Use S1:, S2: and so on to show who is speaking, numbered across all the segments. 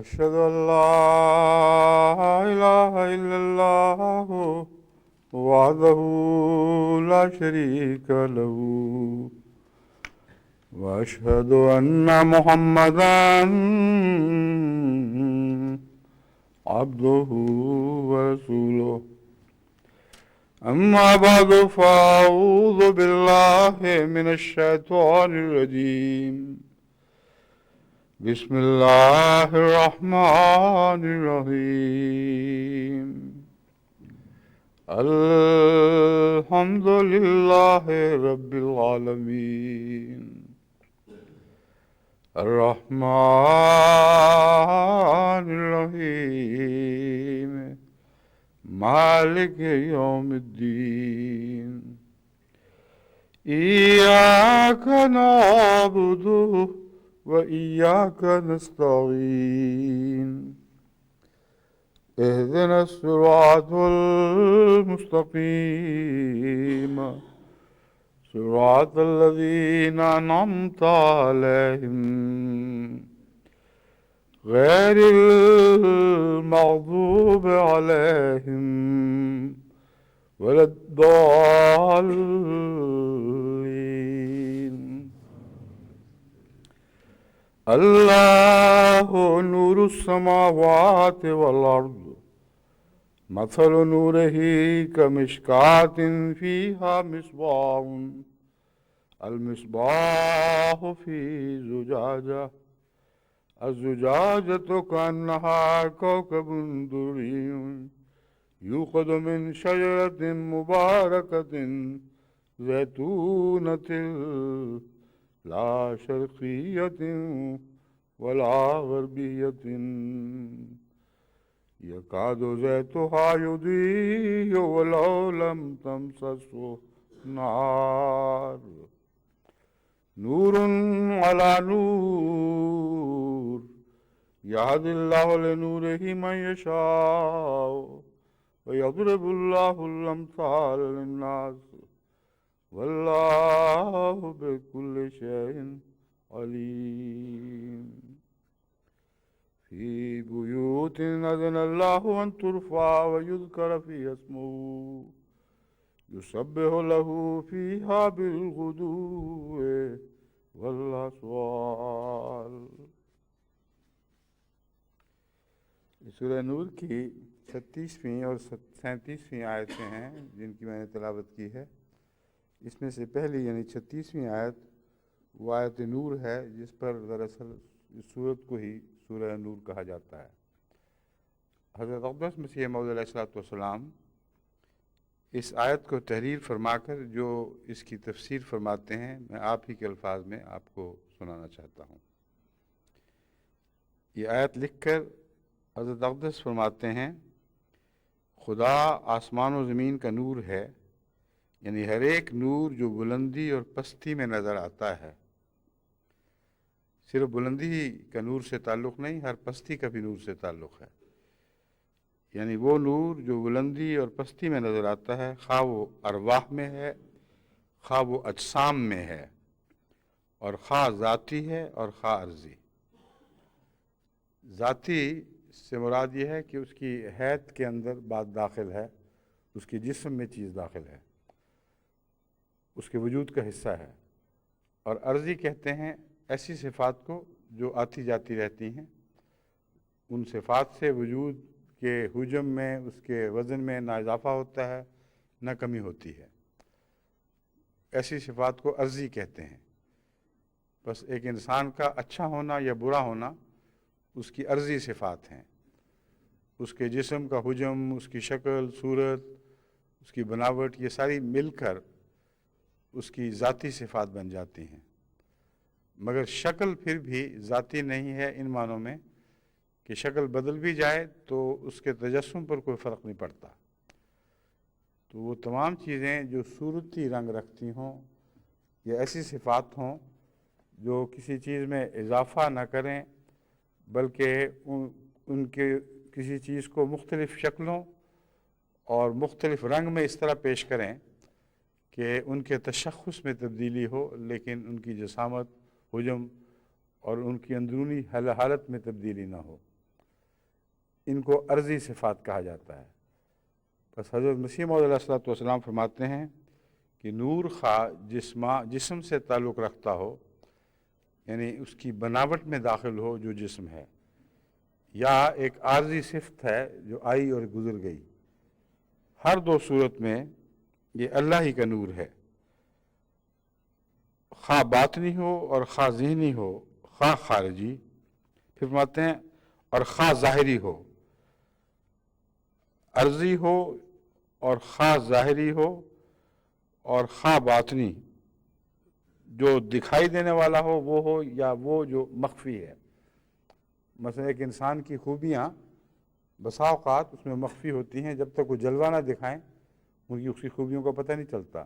S1: أشهد أن لا إله إلا الله وحده لا شريك له وأشهد أن محمدا عبده ورسوله. أما بعد فأعوذ بالله من الشيطان الرجيم. بسم الله الرحمن الرحيم. الحمد لله رب العالمين الرحمن الرحيم مالك يوم الدين. إياك نعبد وإياك نستعين. اهدنا الصراط المستقيم صراط الذين أنعمت عليهم غير المغضوب عليهم ولا الضالين. الله نور السماوات والأرض. مثل نوره كمشكاة فيها مصباح. المصباح في زجاجة. الزجاجة كأنها كوكب دري يوقد من شجرة مباركة زيتونة لا شرقية ولا غربية يكاد زيتها يضيء ولو لم تمسسه نار. نور على نور يهدي الله لنوره من يشاء ويضرب الله الأمثال للناس واللہ بکل شیء علیم فی بیوت اذن اللہ ان ترفع ویذکر فیہا اسمہ یسبح لہ فیہا بالغدو والآصال۔ سورہ نور کی 36ویں اور 37ویں آیتیں ہیں جن کی میں نے تلاوت کی ہے۔ اس میں سے پہلی یعنی 36ویں آیت وہ آیت نور ہے جس پر دراصل اس سورت کو ہی سورہ نور کہا جاتا ہے۔ حضرت اقدس مسیح موعود علیہ الصلوۃ والسلام اس آیت کو تحریر فرما کر جو اس کی تفسیر فرماتے ہیں میں آپ ہی کے الفاظ میں آپ کو سنانا چاہتا ہوں۔ یہ آیت لکھ کر حضرت اقدس فرماتے ہیں خدا آسمان و زمین کا نور ہے، یعنی ہر ایک نور جو بلندی اور پستی میں نظر آتا ہے۔ صرف بلندی کا نور سے تعلق نہیں، ہر پستی کا بھی نور سے تعلق ہے۔ یعنی وہ نور جو بلندی اور پستی میں نظر آتا ہے، خواہ وہ ارواح میں ہے، خواہ وہ اجسام میں ہے، اور خواہ ذاتی ہے اور خواہ عرضی۔ ذاتی سے مراد یہ ہے کہ اس کی حیت کے اندر بات داخل ہے، اس کے جسم میں چیز داخل ہے، اس کے وجود کا حصہ ہے۔ اور عرضی کہتے ہیں ایسی صفات کو جو آتی جاتی رہتی ہیں، ان صفات سے وجود کے حجم میں، اس کے وزن میں نہ اضافہ ہوتا ہے نہ کمی ہوتی ہے، ایسی صفات کو عرضی کہتے ہیں۔ بس ایک انسان کا اچھا ہونا یا برا ہونا اس کی عرضی صفات ہیں، اس کے جسم کا حجم، اس کی شکل، صورت، اس کی بناوٹ، یہ ساری مل کر اس کی ذاتی صفات بن جاتی ہیں۔ مگر شکل پھر بھی ذاتی نہیں ہے ان معنوں میں کہ شکل بدل بھی جائے تو اس کے تجسم پر کوئی فرق نہیں پڑتا۔ تو وہ تمام چیزیں جو صورتی رنگ رکھتی ہوں یا ایسی صفات ہوں جو کسی چیز میں اضافہ نہ کریں بلکہ ان کے کسی چیز کو مختلف شکلوں اور مختلف رنگ میں اس طرح پیش کریں کہ ان کے تشخص میں تبدیلی ہو لیکن ان کی جسامت، حجم اور ان کی اندرونی حالت میں تبدیلی نہ ہو، ان کو عرضی صفات کہا جاتا ہے۔ بس حضرت مسیح موعود علیہ الصلوۃ والسلام فرماتے ہیں کہ نور خواہ جسم سے تعلق رکھتا ہو، یعنی اس کی بناوٹ میں داخل ہو جو جسم ہے، یا ایک عارضی صفت ہے جو آئی اور گزر گئی، ہر دو صورت میں یہ اللہ ہی کا نور ہے، خواہ باطنی ہو اور خواہ ذہنی ہو، خواہ خارجی۔ پھر فرماتے ہیں اور خواہ ظاہری ہو، عرضی ہو اور خواہ ظاہری ہو اور خواہ باطنی، جو دکھائی دینے والا ہو یا وہ جو مخفی ہے۔ مثلا ایک انسان کی خوبیاں بسا اوقات اس میں مخفی ہوتی ہیں، جب تک وہ جلوہ نہ دکھائیں ان کی اس کی خوبیوں کا پتہ نہیں چلتا،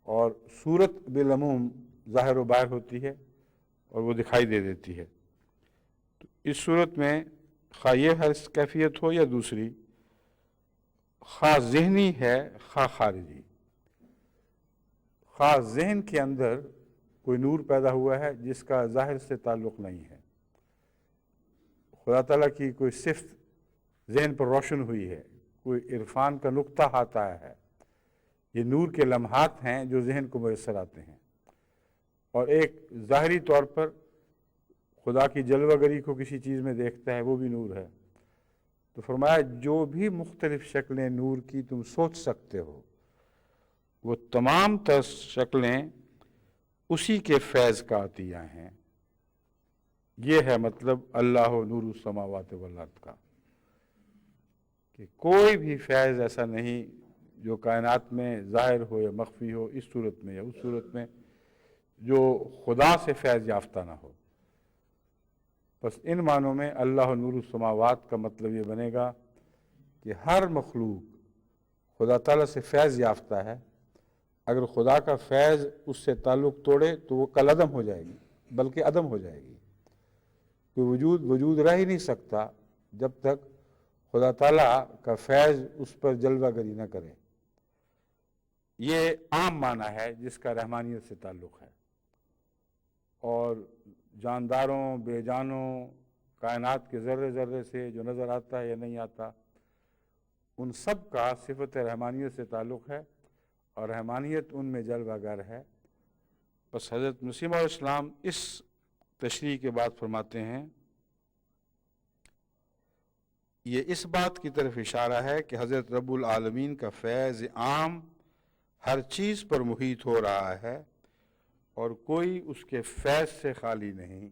S1: اور صورت بالعموم ظاہر و باہر ہوتی ہے اور وہ دکھائی دے دیتی ہے۔ تو اس صورت میں خواہ یہ ہر کیفیت ہو یا دوسری، خواہ ذہنی ہے خواہ خارجی، خواہ ذہن کے اندر کوئی نور پیدا ہوا ہے جس کا ظاہر سے تعلق نہیں ہے، خدا تعالیٰ کی کوئی صفت ذہن پر روشن ہوئی ہے، کوئی عرفان کا نقطہ ہاتھ آیا ہے، یہ نور کے لمحات ہیں جو ذہن کو میسر آتے ہیں۔ اور ایک ظاہری طور پر خدا کی جلوہ گری کو کسی چیز میں دیکھتا ہے، وہ بھی نور ہے۔ تو فرمایا جو بھی مختلف شکلیں نور کی تم سوچ سکتے ہو وہ تمام تر شکلیں اسی کے فیض کا عطیہ ہیں۔ یہ ہے مطلب اللہ نور السماوات والارض کا، کہ کوئی بھی فیض ایسا نہیں جو کائنات میں ظاہر ہو یا مخفی ہو، اس صورت میں یا اس صورت میں، جو خدا سے فیض یافتہ نہ ہو۔ بس ان معنوں میں اللہ نور السماوات کا مطلب یہ بنے گا کہ ہر مخلوق خدا تعالیٰ سے فیض یافتہ ہے، اگر خدا کا فیض اس سے تعلق توڑے تو وہ کل عدم ہو جائے گی، بلکہ عدم ہو جائے گی۔ کوئی وجود رہ ہی نہیں سکتا جب تک خدا تعالیٰ کا فیض اس پر جلوہ گری نہ کرے۔ یہ عام معنی ہے جس کا رحمانیت سے تعلق ہے، اور جانداروں، بے جانوں، کائنات کے ذرے ذرے سے جو نظر آتا ہے یا نہیں آتا، ان سب کا صفت رحمانیت سے تعلق ہے، اور رحمانیت ان میں جلوہ گر ہے۔ بس حضرت مسیح علیہ السلام اس تشریح کے بعد فرماتے ہیں، یہ اس بات کی طرف اشارہ ہے کہ حضرت رب العالمین کا فیض عام ہر چیز پر محیط ہو رہا ہے، اور کوئی اس کے فیض سے خالی نہیں۔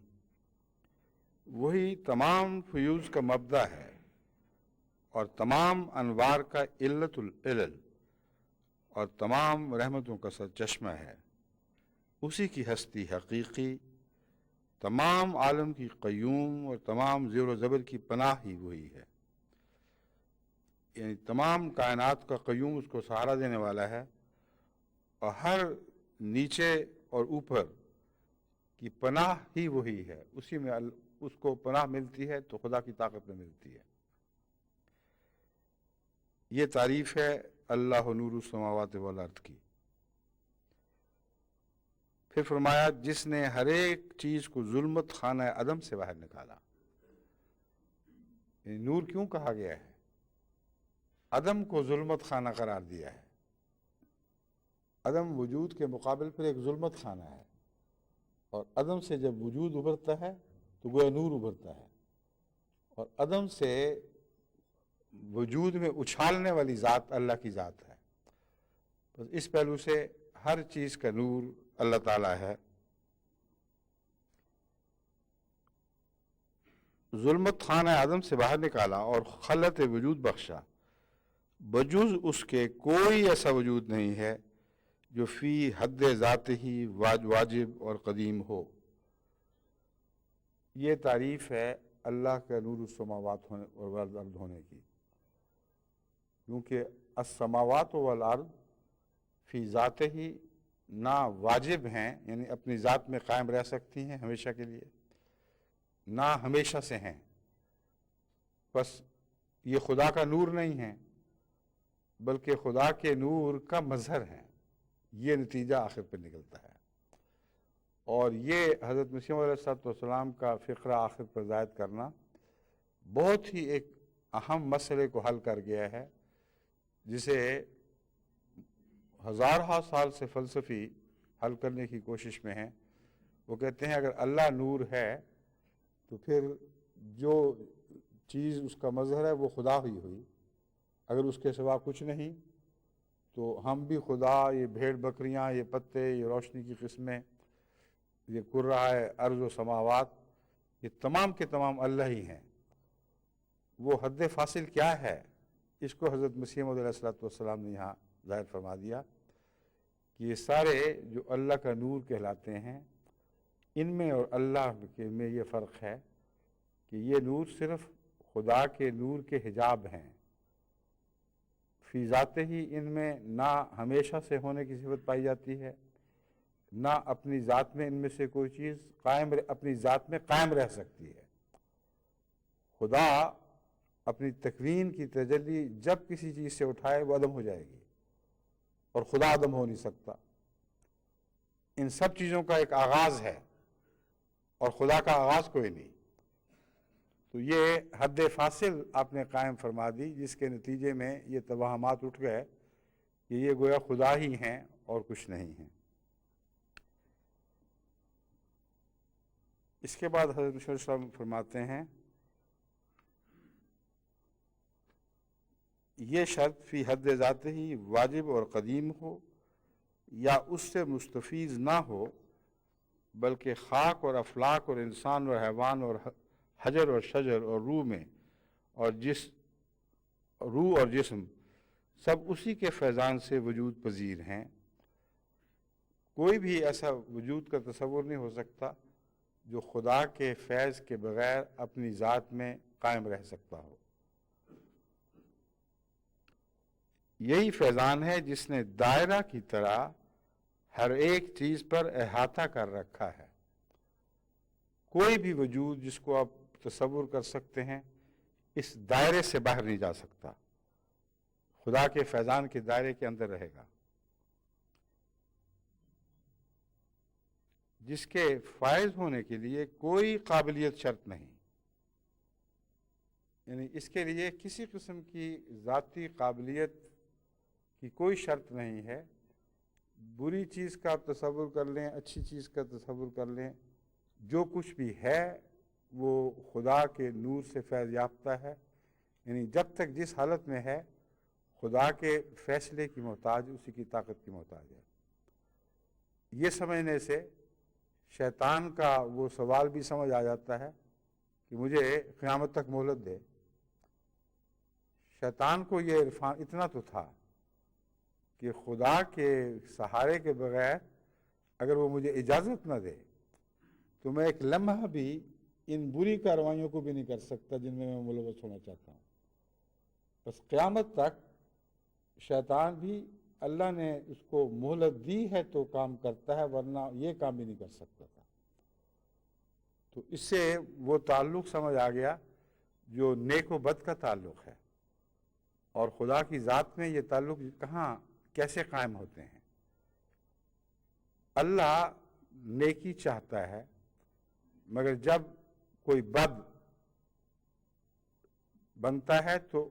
S1: وہی تمام فیوز کا مبدأ ہے اور تمام انوار کا علت العلل اور تمام رحمتوں کا سرچشمہ ہے۔ اسی کی ہستی حقیقی، تمام عالم کی قیوم اور تمام زیر و زبر کی پناہ ہی وہی ہے، یعنی تمام کائنات کا قیوم اس کو سہارا دینے والا ہے، اور ہر نیچے اور اوپر کی پناہ ہی وہی ہے، اسی میں اس کو پناہ ملتی ہے تو خدا کی طاقت میں ملتی ہے۔ یہ تعریف ہے اللہ نور السماوات والارض کی۔ پھر فرمایا، جس نے ہر ایک چیز کو ظلمت خانہ عدم سے باہر نکالا۔ یعنی نور کیوں کہا گیا ہے؟ عدم کو ظلمت خانہ قرار دیا ہے۔ عدم وجود کے مقابل پر ایک ظلمت خانہ ہے، اور عدم سے جب وجود ابھرتا ہے تو گویا نور ابھرتا ہے، اور عدم سے وجود میں اچھالنے والی ذات اللہ کی ذات ہے۔ بس اس پہلو سے ہر چیز کا نور اللہ تعالیٰ ہے۔ ظلمت خانہ عدم سے باہر نکالا اور خلت وجود بخشا، بجز اس کے کوئی ایسا وجود نہیں ہے جو فی حد ذات ہی واجب اور قدیم ہو۔ یہ تعریف ہے اللہ کا نور السماوات ہونے اور والارض ہونے کی، کیونکہ السماوات والارض فی ذات ہی نہ واجب ہیں، یعنی اپنی ذات میں قائم رہ سکتی ہیں ہمیشہ کے لیے، نہ ہمیشہ سے ہیں۔ بس یہ خدا کا نور نہیں ہے، بلکہ خدا کے نور کا مظہر ہے۔ یہ نتیجہ آخر پر نکلتا ہے، اور یہ حضرت مسیح علیہ السلام کا فقرہ آخر پر زائد کرنا بہت ہی ایک اہم مسئلے کو حل کر گیا ہے، جسے ہزارہ سال سے فلسفی حل کرنے کی کوشش میں ہیں۔ وہ کہتے ہیں اگر اللہ نور ہے تو پھر جو چیز اس کا مظہر ہے وہ خدا ہی ہوئی، اگر اس کے سوا کچھ نہیں تو ہم بھی خدا، یہ بھیڑ بکریاں، یہ پتے، یہ روشنی کی قسمیں، یہ کرہ ارض و سماوات، یہ تمام کے تمام اللہ ہی ہیں۔ وہ حد فاصل کیا ہے، اس کو حضرت مسیح موعود علیہ السلام نے یہاں ظاہر فرما دیا کہ یہ سارے جو اللہ کا نور کہلاتے ہیں، ان میں اور اللہ میں یہ فرق ہے کہ یہ نور صرف خدا کے نور کے حجاب ہیں، فی ذات ہی ان میں نہ ہمیشہ سے ہونے کی صفت پائی جاتی ہے، نہ اپنی ذات میں ان میں سے کوئی چیز اپنی ذات میں قائم رہ سکتی ہے۔ خدا اپنی تکوین کی تجلی جب کسی چیز سے اٹھائے وہ عدم ہو جائے گی، اور خدا عدم ہو نہیں سکتا۔ ان سب چیزوں کا ایک آغاز ہے، اور خدا کا آغاز کوئی نہیں۔ تو یہ حد فاصل آپ نے قائم فرما دی، جس کے نتیجے میں یہ توہمات اٹھ گئے کہ یہ گویا خدا ہی ہیں اور کچھ نہیں ہیں۔ اس کے بعد حضرت مسیح علیہ السلام فرماتے ہیں، یہ شرط فی حد ذات ہی واجب اور قدیم ہو یا اس سے مستفیض نہ ہو، بلکہ خاک اور افلاک اور انسان اور حیوان اور حجر اور شجر اور روح اور جسم سب اسی کے فیضان سے وجود پذیر ہیں۔ کوئی بھی ایسا وجود کا تصور نہیں ہو سکتا جو خدا کے فیض کے بغیر اپنی ذات میں قائم رہ سکتا ہو۔ یہی فیضان ہے جس نے دائرہ کی طرح ہر ایک چیز پر احاطہ کر رکھا ہے۔ کوئی بھی وجود جس کو آپ تصور کر سکتے ہیں اس دائرے سے باہر نہیں جا سکتا، خدا کے فیضان کے دائرے کے اندر رہے گا۔ جس کے فائز ہونے کے لیے کوئی قابلیت شرط نہیں، یعنی اس کے لیے کسی قسم کی ذاتی قابلیت کی کوئی شرط نہیں ہے۔ بری چیز کا آپ تصور کر لیں، اچھی چیز کا تصور کر لیں، جو کچھ بھی ہے وہ خدا کے نور سے فیض یافتہ ہے، یعنی جب تک جس حالت میں ہے خدا کے فیصلے کی محتاج، اسی کی طاقت کی محتاج ہے۔ یہ سمجھنے سے شیطان کا وہ سوال بھی سمجھ آ جاتا ہے کہ مجھے قیامت تک مہلت دے۔ شیطان کو یہ عرفان اتنا تو تھا کہ خدا کے سہارے کے بغیر اگر وہ مجھے اجازت نہ دے تو میں ایک لمحہ بھی ان بری کارروائیوں کو بھی نہیں کر سکتا جن میں ملوث ہونا چاہتا ہوں۔ بس قیامت تک شیطان بھی اللہ نے اس کو مہلت دی ہے تو کام کرتا ہے، ورنہ یہ کام بھی نہیں کر سکتا تھا۔ تو اس سے وہ تعلق سمجھ آ گیا جو نیک و بد کا تعلق ہے، اور خدا کی ذات میں یہ تعلق کہاں کیسے قائم ہوتے ہیں۔ اللہ نیکی چاہتا ہے، مگر جب کوئی بد بنتا ہے تو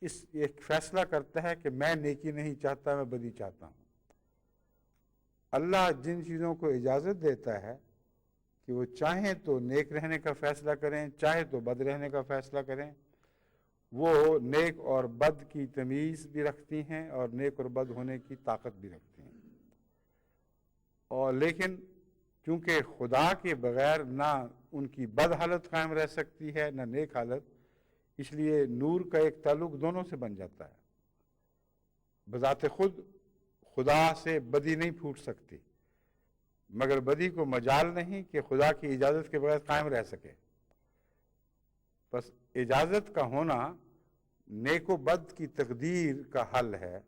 S1: اس ایک فیصلہ کرتا ہے کہ میں نیکی نہیں چاہتا، میں بدی چاہتا ہوں۔ اللہ جن چیزوں کو اجازت دیتا ہے کہ وہ چاہیں تو نیک رہنے کا فیصلہ کریں، چاہے تو بد رہنے کا فیصلہ کریں، وہ نیک اور بد کی تمیز بھی رکھتی ہیں اور نیک اور بد ہونے کی طاقت بھی رکھتی ہیں۔ اور لیکن چونکہ خدا کے بغیر نہ ان کی بد حالت قائم رہ سکتی ہے نہ نیک حالت، اس لیے نور کا ایک تعلق دونوں سے بن جاتا ہے۔ بذات خود خدا سے بدی نہیں پھوٹ سکتی، مگر بدی کو مجال نہیں کہ خدا کی اجازت کے بغیر قائم رہ سکے۔ بس اجازت کا ہونا نیک و بد کی تقدیر کا حل ہے،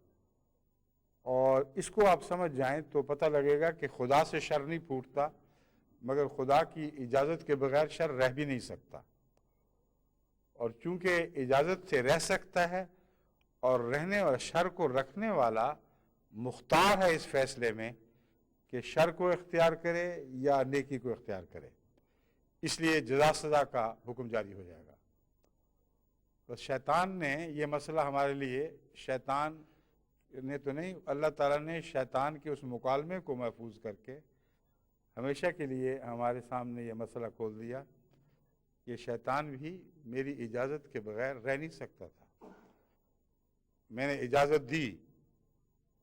S1: اور اس کو آپ سمجھ جائیں تو پتہ لگے گا کہ خدا سے شر نہیں پھوٹتا، مگر خدا کی اجازت کے بغیر شر رہ بھی نہیں سکتا۔ اور چونکہ اجازت سے رہ سکتا ہے، اور رہنے اور شر کو رکھنے والا مختار ہے اس فیصلے میں کہ شر کو اختیار کرے یا نیکی کو اختیار کرے، اس لیے جزا سزا کا حکم جاری ہو جائے گا۔ بس شیطان نے یہ مسئلہ ہمارے لیے، شیطان نے تو نہیں، اللہ تعالیٰ نے شیطان کے اس مکالمے کو محفوظ کر کے ہمیشہ کے لیے ہمارے سامنے یہ مسئلہ کھول دیا کہ شیطان بھی میری اجازت کے بغیر رہ نہیں سکتا تھا۔ میں نے اجازت دی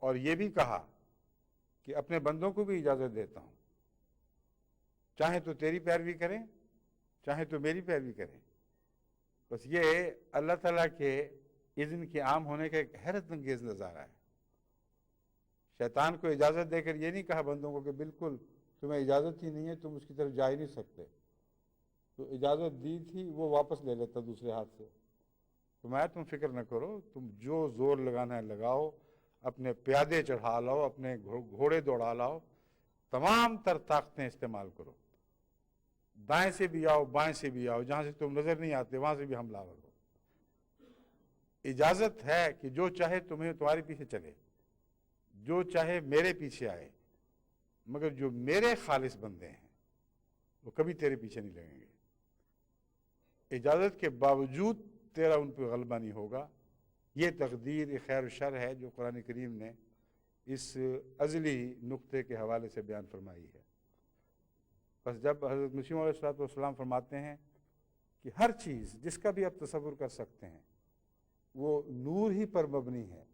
S1: اور یہ بھی کہا کہ اپنے بندوں کو بھی اجازت دیتا ہوں، چاہے تو تیری پیروی کریں چاہے تو میری پیروی کریں۔ بس یہ اللہ تعالیٰ کے اذن کے عام ہونے کا ایک حیرت انگیز نظارہ ہے۔ شیطان کو اجازت دے کر یہ نہیں کہا بندوں کو کہ بالکل تمہیں اجازت ہی نہیں ہے، تم اس کی طرف جا ہی نہیں سکتے۔ تو اجازت دی تھی وہ واپس لے لیتا دوسرے ہاتھ سے۔ تم فکر نہ کرو، تم جو زور لگانا ہے لگاؤ، اپنے پیادے چڑھا لاؤ، اپنے گھوڑے دوڑا لاؤ، تمام تر طاقتیں استعمال کرو، دائیں سے بھی آؤ بائیں سے بھی آؤ، جہاں سے تم نظر نہیں آتے وہاں سے بھی حملہ آور ہو۔ اجازت ہے کہ جو چاہے تمہارے پیچھے چلے، جو چاہے میرے پیچھے آئے، مگر جو میرے خالص بندے ہیں وہ کبھی تیرے پیچھے نہیں لگیں گے۔ اجازت کے باوجود تیرا ان پہ غلبہ نہیں ہوگا۔ یہ تقدیر خیر و شر ہے جو قرآن کریم نے اس ازلی نقطے کے حوالے سے بیان فرمائی ہے۔ بس جب حضرت مسیح علیہ السلام فرماتے ہیں کہ ہر چیز جس کا بھی آپ تصور کر سکتے ہیں وہ نور ہی پر مبنی ہے،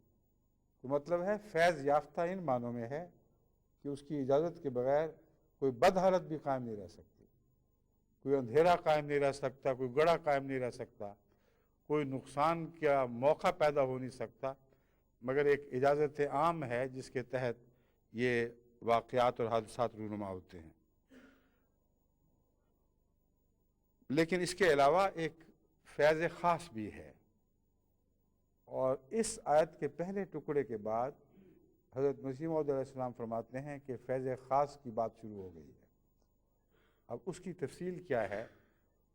S1: تو مطلب ہے فیض یافتہ ان معنوں میں ہے کہ اس کی اجازت کے بغیر کوئی بد حالت بھی قائم نہیں رہ سکتی، کوئی اندھیرا قائم نہیں رہ سکتا، کوئی گڑھا قائم نہیں رہ سکتا، کوئی نقصان کا موقع پیدا ہو نہیں سکتا، مگر ایک اجازت عام ہے جس کے تحت یہ واقعات اور حادثات رونما ہوتے ہیں۔ لیکن اس کے علاوہ ایک فیض خاص بھی ہے، اور اس آیت کے پہلے ٹکڑے کے بعد حضرت مسیح موعود علیہ السلام فرماتے ہیں کہ فیض خاص کی بات شروع ہو گئی ہے۔ اب اس کی تفصیل کیا ہے،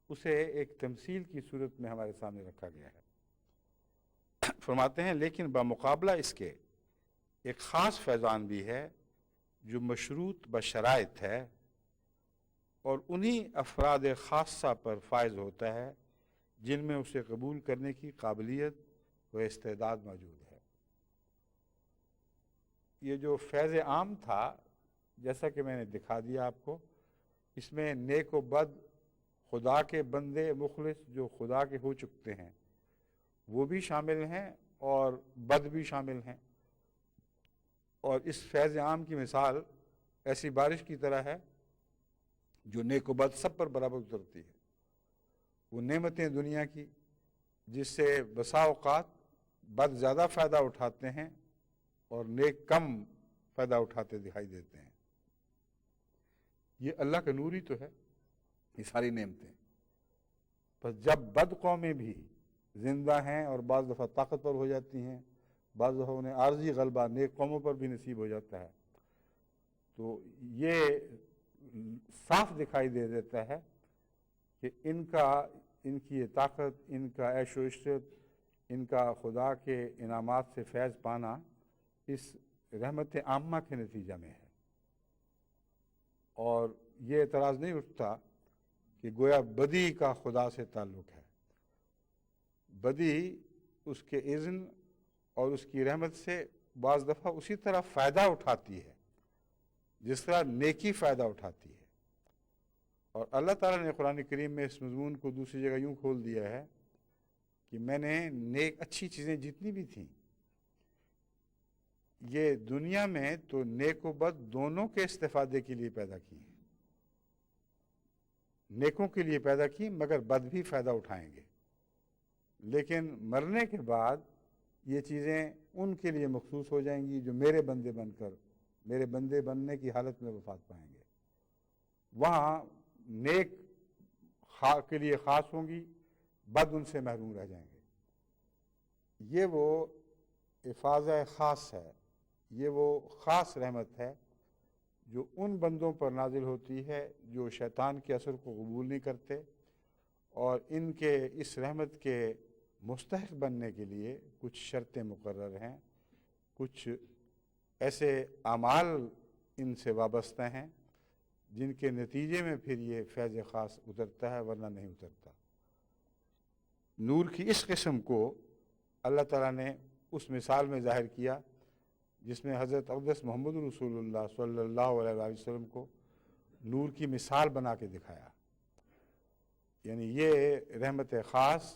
S1: اسے ایک تمثیل کی صورت میں ہمارے سامنے رکھا گیا ہے۔ فرماتے ہیں لیکن بمقابلہ اس کے ایک خاص فیضان بھی ہے جو مشروط بشرائط ہے، اور انہی افراد خاصہ پر فائز ہوتا ہے جن میں اسے قبول کرنے کی قابلیت و استعداد موجود ہے۔ یہ جو فیض عام تھا، جیسا کہ میں نے دکھا دیا آپ کو، اس میں نیک و بد، خدا کے بندے مخلص جو خدا کے ہو چکتے ہیں وہ بھی شامل ہیں اور بد بھی شامل ہیں۔ اور اس فیض عام کی مثال ایسی بارش کی طرح ہے جو نیک و بد سب پر برابر اترتی ہے۔ وہ نعمتیں دنیا کی جس سے بسا اوقات بد زیادہ فائدہ اٹھاتے ہیں اور نیک کم فائدہ اٹھاتے دکھائی دیتے ہیں۔ یہ اللہ کا نور ہی تو ہے، یہ ساری نعمتیں۔ بس جب بد قومیں بھی زندہ ہیں اور بعض دفعہ طاقتور ہو جاتی ہیں، بعض دفعہ انہیں عارضی غلبہ نیک قوموں پر بھی نصیب ہو جاتا ہے، تو یہ صاف دکھائی دے دیتا ہے کہ ان کی یہ طاقت، ان کا عیش و عشرت، ان کا خدا کے انعامات سے فیض پانا اس رحمت عامہ کے نتیجہ میں ہے۔ اور یہ اعتراض نہیں اٹھتا کہ گویا بدی کا خدا سے تعلق ہے۔ بدی اس کے اذن اور اس کی رحمت سے بعض دفعہ اسی طرح فائدہ اٹھاتی ہے جس طرح نیکی فائدہ اٹھاتی ہے۔ اور اللہ تعالیٰ نے قرآن کریم میں اس مضمون کو دوسری جگہ یوں کھول دیا ہے کہ میں نے نیک اچھی چیزیں جتنی بھی تھیں یہ دنیا میں تو نیک و بد دونوں کے استفادے کے لیے پیدا کی ہیں۔ نیکوں کے لیے پیدا کی مگر بد بھی فائدہ اٹھائیں گے، لیکن مرنے کے بعد یہ چیزیں ان کے لیے مخصوص ہو جائیں گی جو میرے بندے بن کر میرے بندے بننے کی حالت میں وفات پائیں گے۔ وہاں نیک کے لیے خاص ہوں گی، بد ان سے محروم رہ جائیں گے۔ یہ وہ افاضہ خاص ہے، یہ وہ خاص رحمت ہے جو ان بندوں پر نازل ہوتی ہے جو شیطان کے اثر کو قبول نہیں کرتے، اور ان کے اس رحمت کے مستحق بننے کے لیے کچھ شرطیں مقرر ہیں، کچھ ایسے اعمال ان سے وابستہ ہیں جن کے نتیجے میں پھر یہ فیض خاص اترتا ہے، ورنہ نہیں اترتا۔ نور کی اس قسم کو اللہ تعالیٰ نے اس مثال میں ظاہر کیا جس میں حضرت اقدس محمد رسول اللہ صلی اللہ علیہ وآلہ وسلم کو نور کی مثال بنا کے دکھایا۔ یعنی یہ رحمت خاص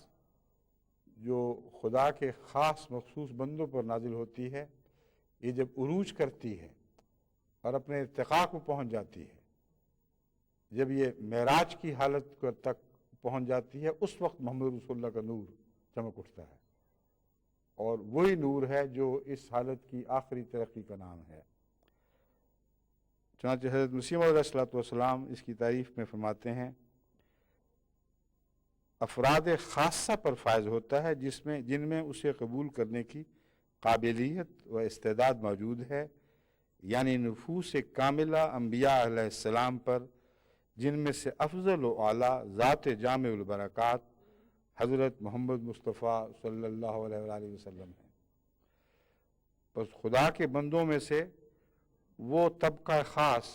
S1: جو خدا کے خاص مخصوص بندوں پر نازل ہوتی ہے، یہ جب عروج کرتی ہے اور اپنے ارتقاء کو پہنچ جاتی ہے، جب یہ معراج کی حالت تک پہنچ جاتی ہے، اس وقت محمد رسول اللہ کا نور چمک اٹھتا ہے، اور وہی نور ہے جو اس حالت کی آخری ترقی کا نام ہے۔ چنانچہ حضرت مسیح موعود علیہ الصلوۃ والسلام اس کی تعریف میں فرماتے ہیں، افراد خاصہ پر فائز ہوتا ہے جن میں اسے قبول کرنے کی قابلیت و استعداد موجود ہے، یعنی نفوس کاملہ انبیاء علیہ السلام پر، جن میں سے افضل و اعلیٰ ذات جامع البرکات حضرت محمد مصطفیٰ صلی اللہ علیہ وآلہ وسلم ہیں۔ بس خدا کے بندوں میں سے وہ طبقہ خاص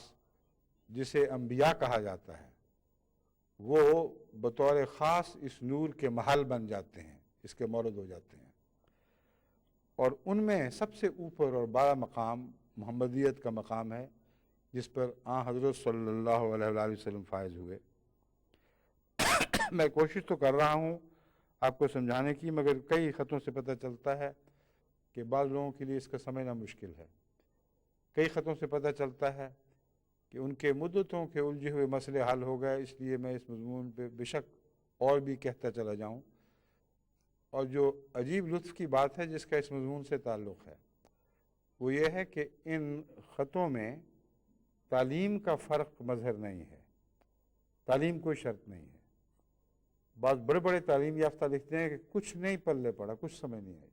S1: جسے انبیاء کہا جاتا ہے، وہ بطور خاص اس نور کے محل بن جاتے ہیں، اس کے مورد ہو جاتے ہیں، اور ان میں سب سے اوپر اور بالا مقام محمدیت کا مقام ہے جس پر حضرت صلی اللہ علیہ وآلہ وسلم فائز ہوئے۔ میں کوشش تو کر رہا ہوں آپ کو سمجھانے کی، مگر کئی خطوں سے پتہ چلتا ہے کہ بعض لوگوں کے لیے اس کا سمجھنا مشکل ہے۔ کئی خطوں سے پتہ چلتا ہے کہ ان کے مدتوں کے الجھے ہوئے مسئلے حل ہو گئے، اس لیے میں اس مضمون پہ بے شک اور بھی کہتا چلا جاؤں۔ اور جو عجیب لطف کی بات ہے جس کا اس مضمون سے تعلق ہے وہ یہ ہے کہ ان خطوں میں تعلیم کا فرق مظہر نہیں ہے، تعلیم کوئی شرط نہیں ہے۔ بعض بڑے بڑے تعلیم یافتہ لکھتے ہیں کہ کچھ نہیں پلے پڑا، کچھ سمجھ نہیں آئی۔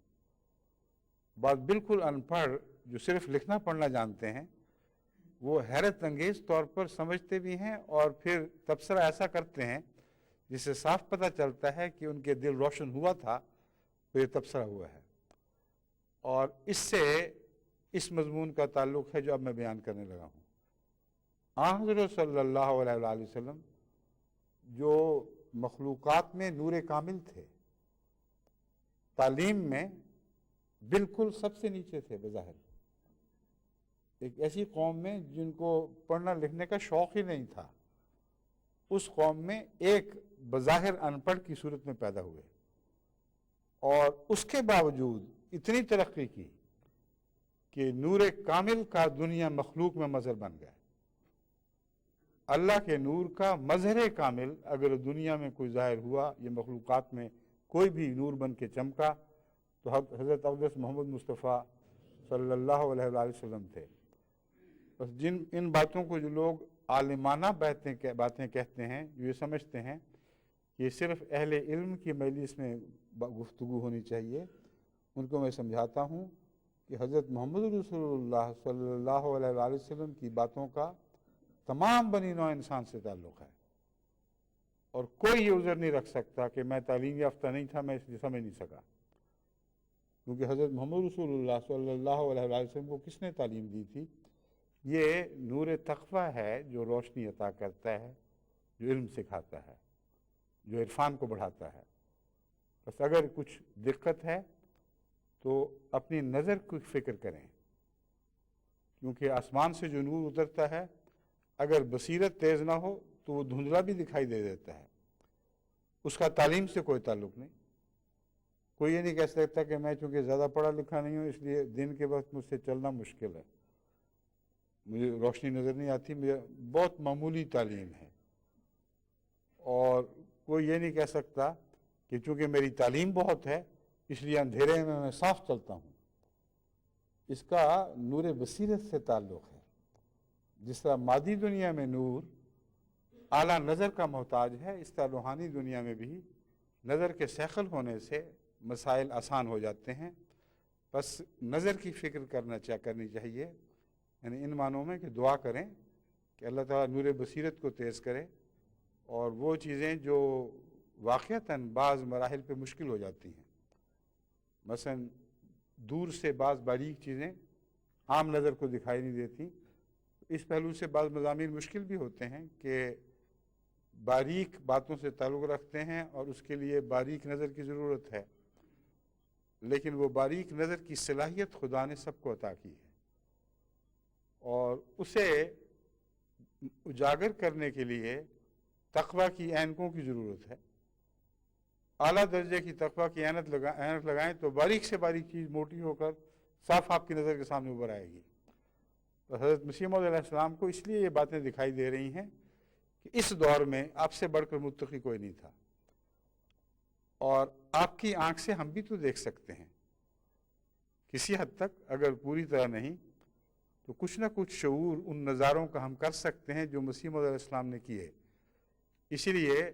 S1: بعض بالکل ان پڑھ جو صرف لکھنا پڑھنا جانتے ہیں وہ حیرت انگیز طور پر سمجھتے بھی ہیں اور پھر تبصرہ ایسا کرتے ہیں جس سے صاف پتہ چلتا ہے کہ ان کے دل روشن ہوا تھا تو یہ تبصرہ ہوا ہے۔ اور اس سے اس مضمون کا تعلق ہے جو اب میں بیان کرنے لگا ہوں۔ حضرت صلی اللہ علیہ وآلہ وسلم جو مخلوقات میں نور کامل تھے، تعلیم میں بالکل سب سے نیچے تھے بظاہر، ایک ایسی قوم میں جن کو پڑھنا لکھنے کا شوق ہی نہیں تھا، اس قوم میں ایک بظاہر ان پڑھ کی صورت میں پیدا ہوئے، اور اس کے باوجود اتنی ترقی کی کہ نور کامل کا دنیا مخلوق میں مظہر بن گیا۔ اللہ کے نور کا مظہر کامل اگر دنیا میں کوئی ظاہر ہوا، یہ مخلوقات میں کوئی بھی نور بن کے چمکا، تو حضرت اقدس محمد مصطفیٰ صلی اللہ علیہ وآلہ وسلم تھے۔ بس ان باتوں کو جو لوگ عالمانہ باتیں کہتے ہیں، جو یہ سمجھتے ہیں کہ صرف اہل علم کی مجلس میں گفتگو ہونی چاہیے، ان کو میں سمجھاتا ہوں کہ حضرت محمد رسول اللہ صلی اللہ علیہ وآلہ وسلم کی باتوں کا تمام بنی نوع انسان سے تعلق ہے، اور کوئی یہ عذر نہیں رکھ سکتا کہ میں تعلیم یافتہ نہیں تھا، میں اس لیے سمجھ نہیں سکا، کیونکہ حضرت محمد رسول اللہ صلی اللہ علیہ وآلہ وسلم کو کس نے تعلیم دی تھی؟ یہ نور تقویٰ ہے جو روشنی عطا کرتا ہے، جو علم سکھاتا ہے، جو عرفان کو بڑھاتا ہے۔ بس اگر کچھ دقت ہے تو اپنی نظر کو فکر کریں، کیونکہ آسمان سے جو نور اترتا ہے اگر بصیرت تیز نہ ہو تو وہ دھندلا بھی دکھائی دے دیتا ہے، اس کا تعلیم سے کوئی تعلق نہیں۔ کوئی یہ نہیں کہہ سکتا کہ میں چونکہ زیادہ پڑھا لکھا نہیں ہوں اس لیے دن کے وقت مجھ سے چلنا مشکل ہے، مجھے روشنی نظر نہیں آتی، مجھے بہت معمولی تعلیم ہے، اور کوئی یہ نہیں کہہ سکتا کہ چونکہ میری تعلیم بہت ہے اس لیے اندھیرے میں صاف چلتا ہوں۔ اس کا نور بصیرت سے تعلق ہے۔ جس طرح مادی دنیا میں نور اعلیٰ نظر کا محتاج ہے، اس طرح روحانی دنیا میں بھی نظر کے سیخل ہونے سے مسائل آسان ہو جاتے ہیں۔ بس نظر کی فکر کرنی چاہیے، یعنی ان معنوں میں کہ دعا کریں کہ اللہ تعالیٰ نور بصیرت کو تیز کرے، اور وہ چیزیں جو واقعتاً بعض مراحل پہ مشکل ہو جاتی ہیں، مثلا دور سے بعض باریک چیزیں عام نظر کو دکھائی نہیں دیتی، اس پہلو سے بعض مضامین مشکل بھی ہوتے ہیں کہ باریک باتوں سے تعلق رکھتے ہیں اور اس کے لیے باریک نظر کی ضرورت ہے، لیکن وہ باریک نظر کی صلاحیت خدا نے سب کو عطا کی ہے، اور اسے اجاگر کرنے کے لیے تقویٰ کی اینکوں کی ضرورت ہے۔ اعلیٰ درجے کی تقویٰ کی اینک لگائیں تو باریک سے باریک چیز موٹی ہو کر صاف آپ کی نظر کے سامنے ابھر آئے گی۔ تو حضرت مسیح موعود علیہ السلام کو اس لیے یہ باتیں دکھائی دے رہی ہیں کہ اس دور میں آپ سے بڑھ کر متقی کوئی نہیں تھا، اور آپ کی آنکھ سے ہم بھی تو دیکھ سکتے ہیں کسی حد تک، اگر پوری طرح نہیں تو کچھ نہ کچھ شعور ان نظاروں کا ہم کر سکتے ہیں جو مسیح موعود علیہ السلام نے کیے۔ اسی لیے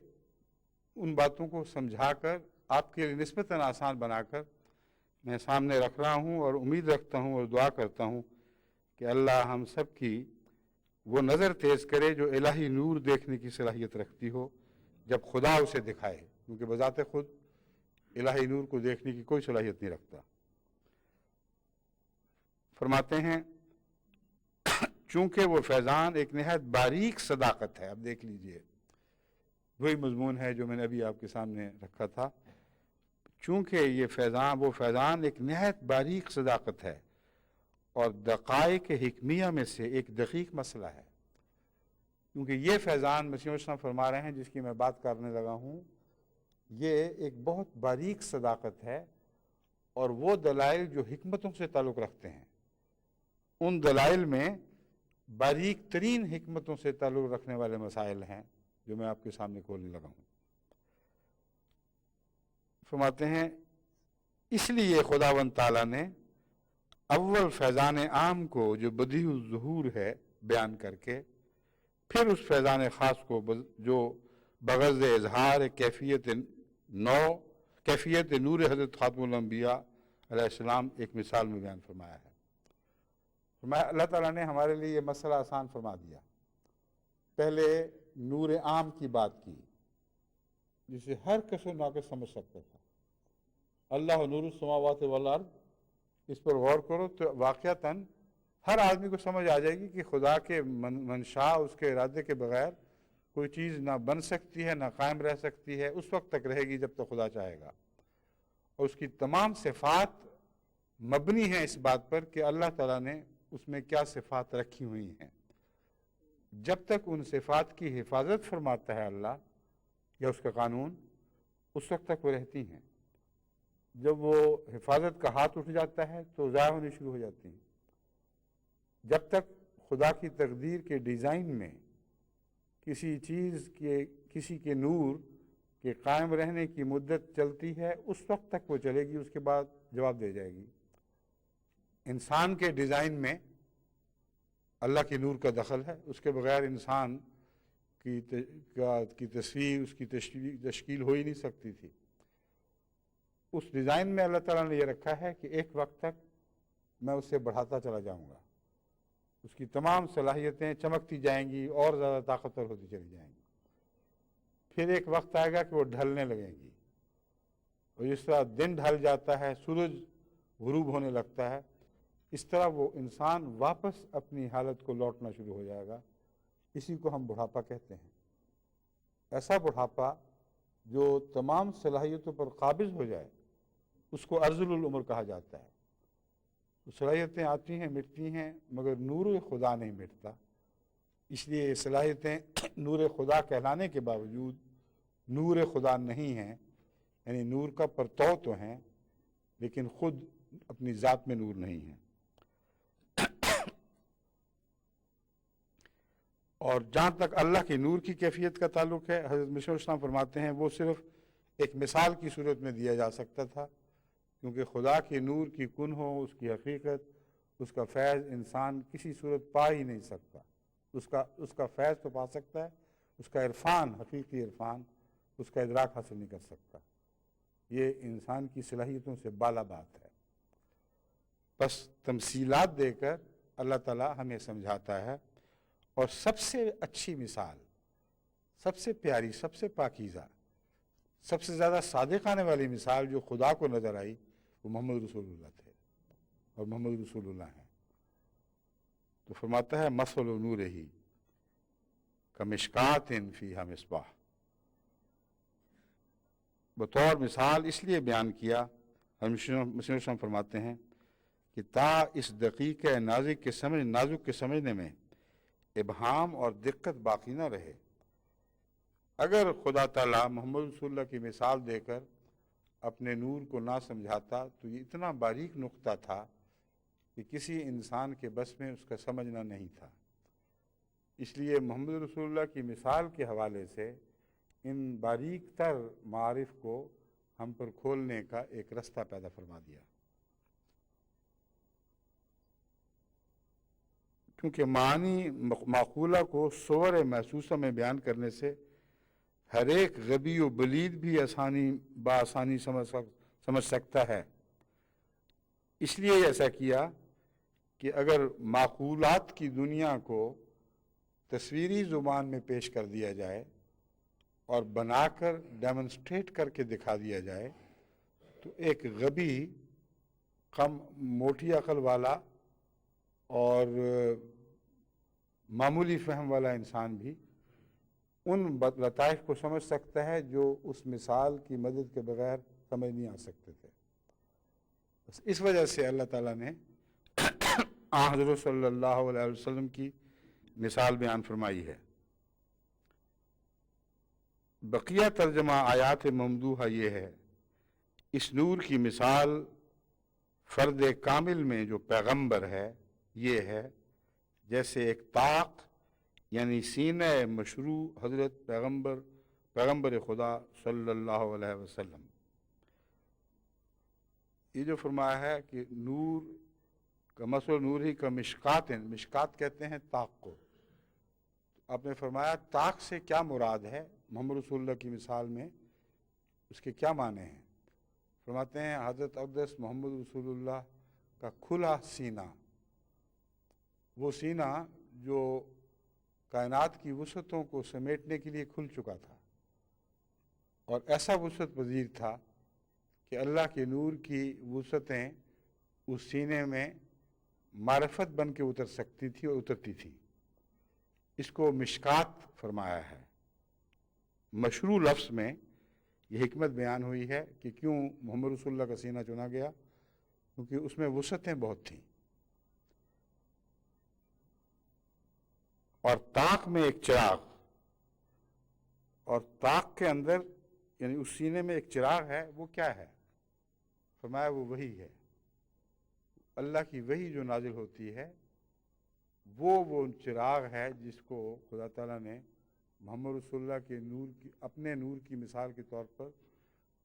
S1: ان باتوں کو سمجھا کر آپ کے لیے نسبتاً آسان بنا کر میں سامنے رکھ رہا ہوں، اور امید رکھتا ہوں اور دعا کرتا ہوں کہ اللہ ہم سب کی وہ نظر تیز کرے جو الہی نور دیکھنے کی صلاحیت رکھتی ہو جب خدا اسے دکھائے، کیونکہ بذات خود الہی نور کو دیکھنے کی کوئی صلاحیت نہیں رکھتا۔ فرماتے ہیں چونکہ وہ فیضان ایک نہایت باریک صداقت ہے۔ اب دیکھ لیجئے، وہی مضمون ہے جو میں نے ابھی آپ کے سامنے رکھا تھا، چونکہ یہ وہ فیضان ایک نہایت باریک صداقت ہے اور دقائق حکمیہ میں سے ایک دقیق مسئلہ ہے، کیونکہ یہ فیضان مسیح السلام فرما رہے ہیں جس کی میں بات کرنے لگا ہوں، یہ ایک بہت باریک صداقت ہے، اور وہ دلائل جو حکمتوں سے تعلق رکھتے ہیں، ان دلائل میں باریک ترین حکمتوں سے تعلق رکھنے والے مسائل ہیں جو میں آپ کے سامنے کھولنے لگا ہوں۔ فرماتے ہیں اس لیے خداوند تعالیٰ نے اول فیضان عام کو جو بدیع الظہور ہے بیان کر کے پھر اس فیضان خاص کو جو بغرض اظہار کیفیت نور حضرت خاتم الانبیاء علیہ السلام ایک مثال میں بیان فرمایا ہے۔ اللہ تعالیٰ نے ہمارے لیے یہ مسئلہ آسان فرما دیا۔ پہلے نور عام کی بات کی جسے ہر کس و ناقص سمجھ سکتا تھا، اللہ نور السماوات والارض، اس پر غور کرو تو واقعتاً ہر آدمی کو سمجھ آ جائے گی کہ خدا کے منشا، اس کے ارادے کے بغیر کوئی چیز نہ بن سکتی ہے، نہ قائم رہ سکتی ہے، اس وقت تک رہے گی جب تک خدا چاہے گا۔ اور اس کی تمام صفات مبنی ہیں اس بات پر کہ اللہ تعالیٰ نے اس میں کیا صفات رکھی ہوئی ہیں۔ جب تک ان صفات کی حفاظت فرماتا ہے اللہ یا اس کا قانون، اس وقت تک وہ رہتی ہیں۔ جب وہ حفاظت کا ہاتھ اٹھ جاتا ہے تو ضائع ہونے شروع ہو جاتی ہیں۔ جب تک خدا کی تقدیر کے ڈیزائن میں کسی چیز کے، کسی کے نور کے قائم رہنے کی مدت چلتی ہے، اس وقت تک وہ چلے گی، اس کے بعد جواب دے جائے گی۔ انسان کے ڈیزائن میں اللہ کے نور کا دخل ہے، اس کے بغیر انسان کی تصویر، اس کی تشکیل ہو ہی نہیں سکتی تھی۔ اس ڈیزائن میں اللہ تعالیٰ نے یہ رکھا ہے کہ ایک وقت تک میں اسے بڑھاتا چلا جاؤں گا، اس کی تمام صلاحیتیں چمکتی جائیں گی اور زیادہ طاقتور ہوتی چلی جائیں گی۔ پھر ایک وقت آئے گا کہ وہ ڈھلنے لگیں گی، اور جس طرح دن ڈھل جاتا ہے، سورج غروب ہونے لگتا ہے، اس طرح وہ انسان واپس اپنی حالت کو لوٹنا شروع ہو جائے گا۔ اسی کو ہم بڑھاپا کہتے ہیں۔ ایسا بڑھاپا جو تمام صلاحیتوں پر قابض ہو جائے، اس کو ارذل العمر کہا جاتا ہے۔ صلاحیتیں آتی ہیں، مٹتی ہیں، مگر نور خدا نہیں مٹتا۔ اس لیے یہ صلاحیتیں نور خدا کہلانے کے باوجود نور خدا نہیں ہیں، یعنی نور کا پرتو تو ہیں لیکن خود اپنی ذات میں نور نہیں ہیں۔ اور جہاں تک اللہ کے نور کی کیفیت کا تعلق ہے، حضرت مسیح علیہ السلام فرماتے ہیں وہ صرف ایک مثال کی صورت میں دیا جا سکتا تھا، کیونکہ خدا کے نور کی کن ہو، اس کی حقیقت، اس کا فیض انسان کسی صورت پا ہی نہیں سکتا۔ اس کا فیض تو پا سکتا ہے، اس کا عرفان، حقیقی عرفان، اس کا ادراک حاصل نہیں کر سکتا۔ یہ انسان کی صلاحیتوں سے بالا بات ہے۔ بس تمثیلات دے کر اللہ تعالیٰ ہمیں سمجھاتا ہے، اور سب سے اچھی مثال، سب سے پیاری، سب سے پاکیزہ، سب سے زیادہ صادق آنے والی مثال جو خدا کو نظر آئی، وہ محمد رسول اللہ تھے، اور محمد رسول اللہ ہیں۔ تو فرماتا ہے مثل نورہ کمشکات فیہا مصباح، بطور مثال اس لیے بیان کیا، مسلم فرماتے ہیں کہ تا اس دقیق نازک کے سمجھنے میں ابہام اور دقت باقی نہ رہے۔ اگر خدا تعالیٰ محمد رسول اللہ کی مثال دے کر اپنے نور کو نہ سمجھاتا تو یہ اتنا باریک نقطہ تھا کہ کسی انسان کے بس میں اس کا سمجھنا نہیں تھا۔ اس لیے محمد رسول اللہ کی مثال کے حوالے سے ان باریک تر معارف کو ہم پر کھولنے کا ایک رستہ پیدا فرما دیا، کیونکہ معنی معقولہ کو صور محسوسہ میں بیان کرنے سے ہر ایک غبی و بلید بھی بآسانی سمجھ سکتا ہے۔ اس لیے ایسا کیا کہ اگر معقولات کی دنیا کو تصویری زبان میں پیش کر دیا جائے اور بنا کر ڈیمونسٹریٹ کر کے دکھا دیا جائے، تو ایک غبی، کم موٹی عقل والا اور معمولی فہم والا انسان بھی ان لطائف کو سمجھ سکتا ہے جو اس مثال کی مدد کے بغیر سمجھ نہیں آ سکتے تھے۔ بس اس وجہ سے اللہ تعالیٰ نے حضرت صلی اللہ علیہ وسلم کی مثال بیان فرمائی ہے۔ بقیہ ترجمہ آیات ممدوحہ یہ ہے، اس نور کی مثال فرد کامل میں جو پیغمبر ہے یہ ہے، جیسے ایک طاق یعنی سینہ مشروع حضرت پیغمبر خدا صلی اللہ علیہ وسلم۔ یہ جو فرمایا ہے کہ نور کا مثل نور ہی کا مشکات، مشکات کہتے ہیں طاق کو۔ آپ نے فرمایا طاق سے کیا مراد ہے محمد رسول اللہ کی مثال میں، اس کے کیا معنی ہیں؟ فرماتے ہیں حضرت اقدس محمد رسول اللہ کا کھلا سینہ، وہ سینہ جو کائنات کی وسعتوں کو سمیٹنے کے لیے کھل چکا تھا، اور ایسا وسعت پذیر تھا کہ اللہ کے نور کی وسعتیں اس سینے میں معرفت بن کے اتر سکتی تھی اور اترتی تھی۔ اس کو مشکات فرمایا ہے۔ مشروع لفظ میں یہ حکمت بیان ہوئی ہے کہ کیوں محمد رسول اللہ کا سینہ چنا گیا، کیونکہ اس میں وسعتیں بہت تھیں، اور طاق میں ایک چراغ، اور طاق کے اندر یعنی اس سینے میں ایک چراغ ہے، وہ کیا ہے؟ فرمایا وہ وحی ہے۔ اللہ کی وحی جو نازل ہوتی ہے وہ چراغ ہے جس کو خدا تعالیٰ نے محمد رسول اللہ کے نور کی، اپنے نور کی مثال کے طور پر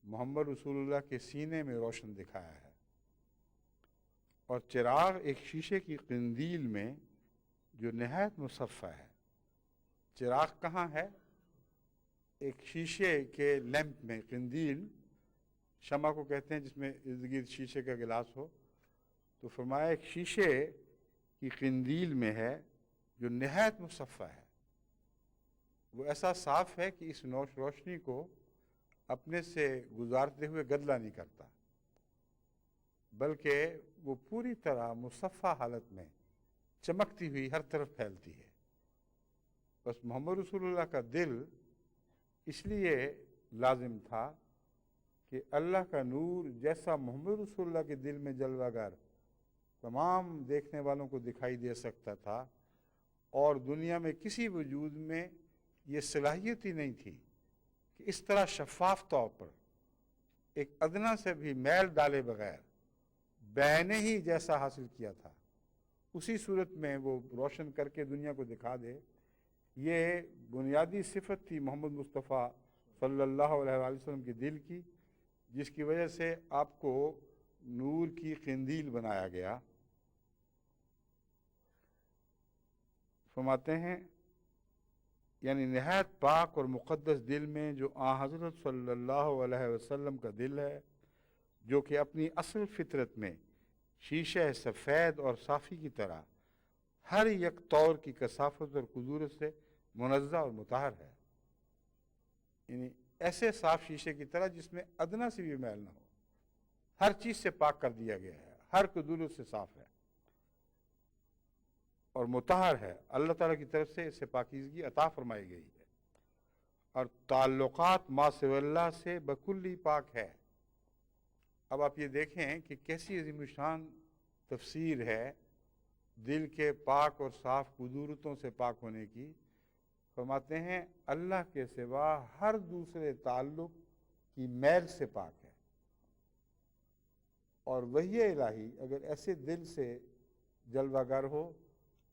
S1: محمد رسول اللہ کے سینے میں روشن دکھایا ہے۔ اور چراغ ایک شیشے کی قندیل میں جو نہایت مصفہ ہے۔ چراغ کہاں ہے؟ ایک شیشے کے لیمپ میں، قندیل شمع کو کہتے ہیں جس میں ارد گرد شیشے کا گلاس ہو، تو فرمایا ایک شیشے کی قندیل میں ہے جو نہایت مصفہ ہے، وہ ایسا صاف ہے کہ اس روشنی کو اپنے سے گزارتے ہوئے گدلہ نہیں کرتا، بلکہ وہ پوری طرح مصفہ حالت میں چمکتی ہوئی ہر طرف پھیلتی ہے۔ بس محمد رسول اللہ کا دل اس لیے لازم تھا کہ اللہ کا نور جیسا محمد رسول اللہ کے دل میں جلوہ گر تمام دیکھنے والوں کو دکھائی دے سکتا تھا، اور دنیا میں کسی وجود میں یہ صلاحیت ہی نہیں تھی کہ اس طرح شفاف طور پر ایک ادنا سے بھی میل ڈالے بغیر بینے ہی جیسا حاصل کیا تھا، اسی صورت میں وہ روشن کر کے دنیا کو دکھا دے۔ یہ بنیادی صفت تھی محمد مصطفیٰ صلی اللہ علیہ وآلہ وسلم کے دل کی، جس کی وجہ سے آپ کو نور کی قندیل بنایا گیا۔ فرماتے ہیں یعنی نہایت پاک اور مقدس دل میں جو حضرت صلی اللہ علیہ وسلم کا دل ہے، جو کہ اپنی اصل فطرت میں شیشہ سفید اور صافی کی طرح ہر یک طور کی کثافت اور قدورت سے منزہ اور مطہر ہے، یعنی ایسے صاف شیشے کی طرح جس میں ادنا سے بھی میل نہ ہو، ہر چیز سے پاک کر دیا گیا ہے، ہر قدورت سے صاف ہے اور مطہر ہے، اللہ تعالیٰ کی طرف سے اسے پاکیزگی عطا فرمائی گئی ہے، اور تعلقات ما سوی اللہ سے بکلی پاک ہے۔ اب آپ یہ دیکھیں کہ کیسی عظیم الشان تفسیر ہے دل کے پاک اور صاف قدورتوں سے پاک ہونے کی۔ فرماتے ہیں اللہ کے سوا ہر دوسرے تعلق کی میل سے پاک ہے، اور وحی الہی اگر ایسے دل سے جلوہ گر ہو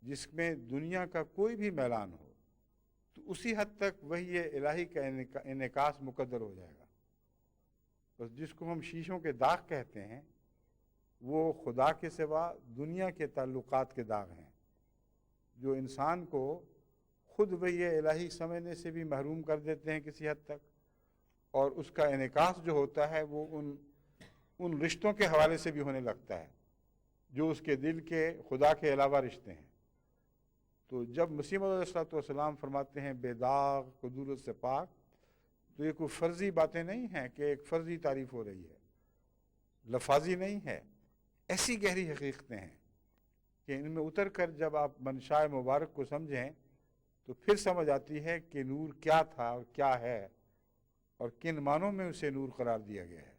S1: جس میں دنیا کا کوئی بھی میلان ہو، تو اسی حد تک وحی الہی کا انعکاس مقدر ہو جائے گا۔ بس جس کو ہم شیشوں کے داغ کہتے ہیں، وہ خدا کے سوا دنیا کے تعلقات کے داغ ہیں، جو انسان کو خود وحی الہی سمجھنے سے بھی محروم کر دیتے ہیں کسی حد تک، اور اس کا انعکاس جو ہوتا ہے وہ ان رشتوں کے حوالے سے بھی ہونے لگتا ہے جو اس کے دل کے خدا کے علاوہ رشتے ہیں۔ تو جب مسیح موعود علیہ السلام فرماتے ہیں بے داغ قدورت سے پاک، تو یہ کوئی فرضی باتیں نہیں ہیں کہ ایک فرضی تعریف ہو رہی ہے، لفاظی نہیں ہے، ایسی گہری حقیقتیں ہیں کہ ان میں اتر کر جب آپ منشاء مبارک کو سمجھیں تو پھر سمجھ آتی ہے کہ نور کیا تھا اور کیا ہے، اور کن معنوں میں اسے نور قرار دیا گیا ہے۔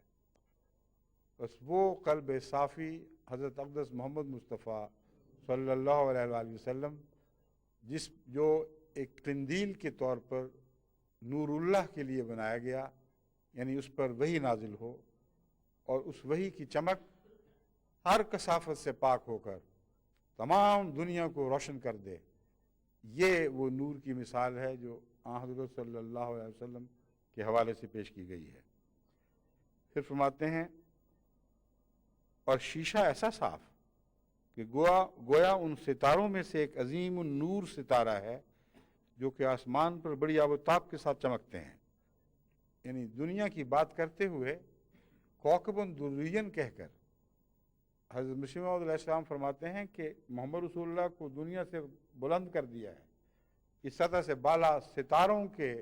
S1: بس وہ قلب صافی حضرت اقدس محمد مصطفیٰ صلی اللہ علیہ وآلہ وسلم، جو ایک قندیل کے طور پر نور اللہ کے لیے بنایا گیا، یعنی اس پر وحی نازل ہو اور اس وحی کی چمک ہر کثافت سے پاک ہو کر تمام دنیا کو روشن کر دے، یہ وہ نور کی مثال ہے جو حضرت صلی اللہ علیہ وسلم کے حوالے سے پیش کی گئی ہے۔ پھر فرماتے ہیں اور شیشہ ایسا صاف کہ گویا ان ستاروں میں سے ایک عظیم النور ستارہ ہے جو کہ آسمان پر بڑی آب و تاب کے ساتھ چمکتے ہیں، یعنی دنیا کی بات کرتے ہوئے کوکبن درین کہہ کر حضرت مسیح موعود علیہ السلام فرماتے ہیں کہ محمد رسول اللہ کو دنیا سے بلند کر دیا ہے، اس سطح سے بالا ستاروں کے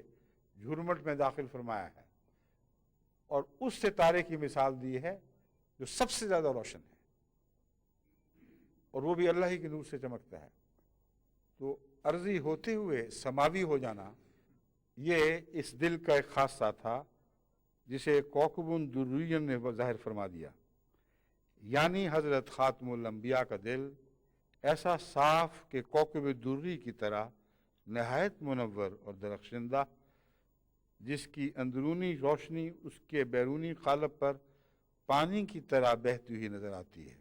S1: جھرمٹ میں داخل فرمایا ہے، اور اس ستارے کی مثال دی ہے جو سب سے زیادہ روشن ہے۔ اور وہ بھی اللہ ہی کے نور سے چمکتا ہے۔ تو عرضی ہوتے ہوئے سماوی ہو جانا یہ اس دل کا ایک خاصہ تھا جسے کوكب دري نے ظاہر فرما دیا، یعنی حضرت خاتم الانبیاء کا دل ایسا صاف کہ کوكب دری کی طرح نہایت منور اور درخشندہ، جس کی اندرونی روشنی اس کے بیرونی قالب پر پانی کی طرح بہتی ہوئی نظر آتی ہے۔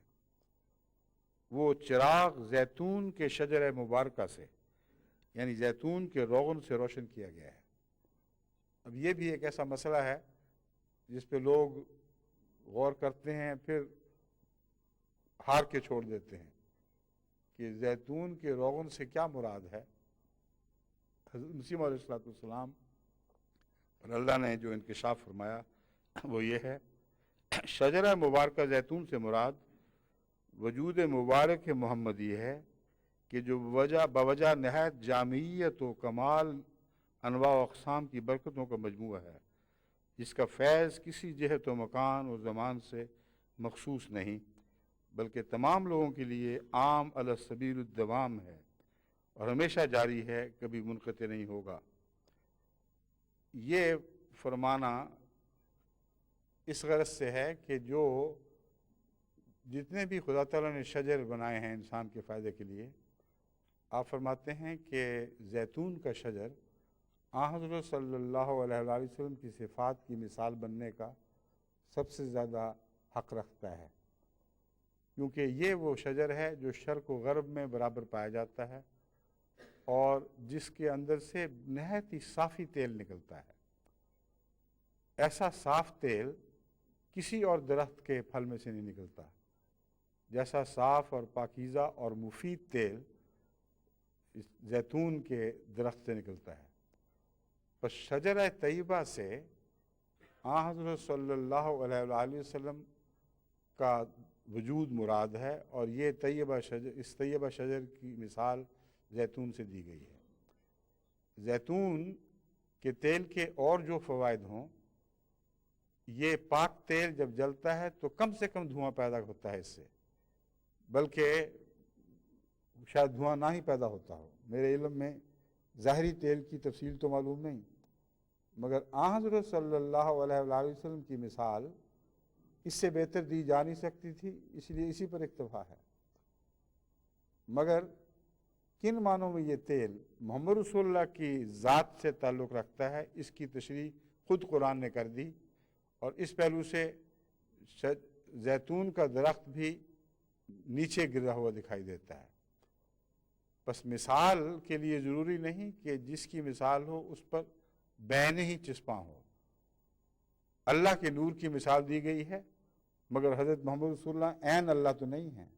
S1: وہ چراغ زیتون کے شجر مبارکہ سے، یعنی زیتون کے روغن سے روشن کیا گیا ہے۔ اب یہ بھی ایک ایسا مسئلہ ہے جس پہ لوگ غور کرتے ہیں پھر ہار کے چھوڑ دیتے ہیں کہ زیتون کے روغن سے کیا مراد ہے۔ حضرت مسیح علیہ السلام اور اللہ نے جو انکشاف فرمایا وہ یہ ہے، شجرہ مبارکہ زیتون سے مراد وجود مبارک محمدی ہے کہ جو بوجہ نہایت جامعیت و کمال انواع و اقسام کی برکتوں کا مجموعہ ہے، جس کا فیض کسی جہت و مکان و زمان سے مخصوص نہیں بلکہ تمام لوگوں کے لیے عام علی سبیل الدوام ہے اور ہمیشہ جاری ہے، کبھی منقطع نہیں ہوگا۔ یہ فرمانا اس غرض سے ہے کہ جو جتنے بھی خدا تعالیٰ نے شجر بنائے ہیں انسان کے فائدے کے لیے، آپ فرماتے ہیں کہ زیتون کا شجر حضرت صلی اللہ علیہ وآلہ وسلم کی صفات کی مثال بننے کا سب سے زیادہ حق رکھتا ہے، کیونکہ یہ وہ شجر ہے جو شرق و غرب میں برابر پایا جاتا ہے اور جس کے اندر سے نہایت ہی صافی تیل نکلتا ہے۔ ایسا صاف تیل کسی اور درخت کے پھل میں سے نہیں نکلتا جیسا صاف اور پاکیزہ اور مفید تیل زیتون کے درخت سے نکلتا ہے۔ پس شجرہ طیبہ سے حضرت صلی اللہ علیہ وآلہ وسلم کا وجود مراد ہے، اور یہ اس طیبہ شجر کی مثال زیتون سے دی گئی ہے۔ زیتون کے تیل کے اور جو فوائد ہوں، یہ پاک تیل جب جلتا ہے تو کم سے کم دھواں پیدا ہوتا ہے اس سے، بلکہ شاید دھواں نہ ہی پیدا ہوتا ہو، میرے علم میں ظاہری تیل کی تفصیل تو معلوم نہیں، مگر حضرت صلی اللہ علیہ وآلہ وسلم کی مثال اس سے بہتر دی جا نہیں سکتی تھی، اس لیے اسی پر اکتفا ہے۔ مگر کن معنوں میں یہ تیل محمد رسول اللہ کی ذات سے تعلق رکھتا ہے، اس کی تشریح خود قرآن نے کر دی، اور اس پہلو سے زیتون کا درخت بھی نیچے گرا ہوا دکھائی دیتا ہے۔ بس مثال کے لیے ضروری نہیں کہ جس کی مثال ہو اس پر بین ہی چسپاں ہو۔ اللہ کے نور کی مثال دی گئی ہے، مگر حضرت محمد رسول اللہ عین اللہ تو نہیں ہیں،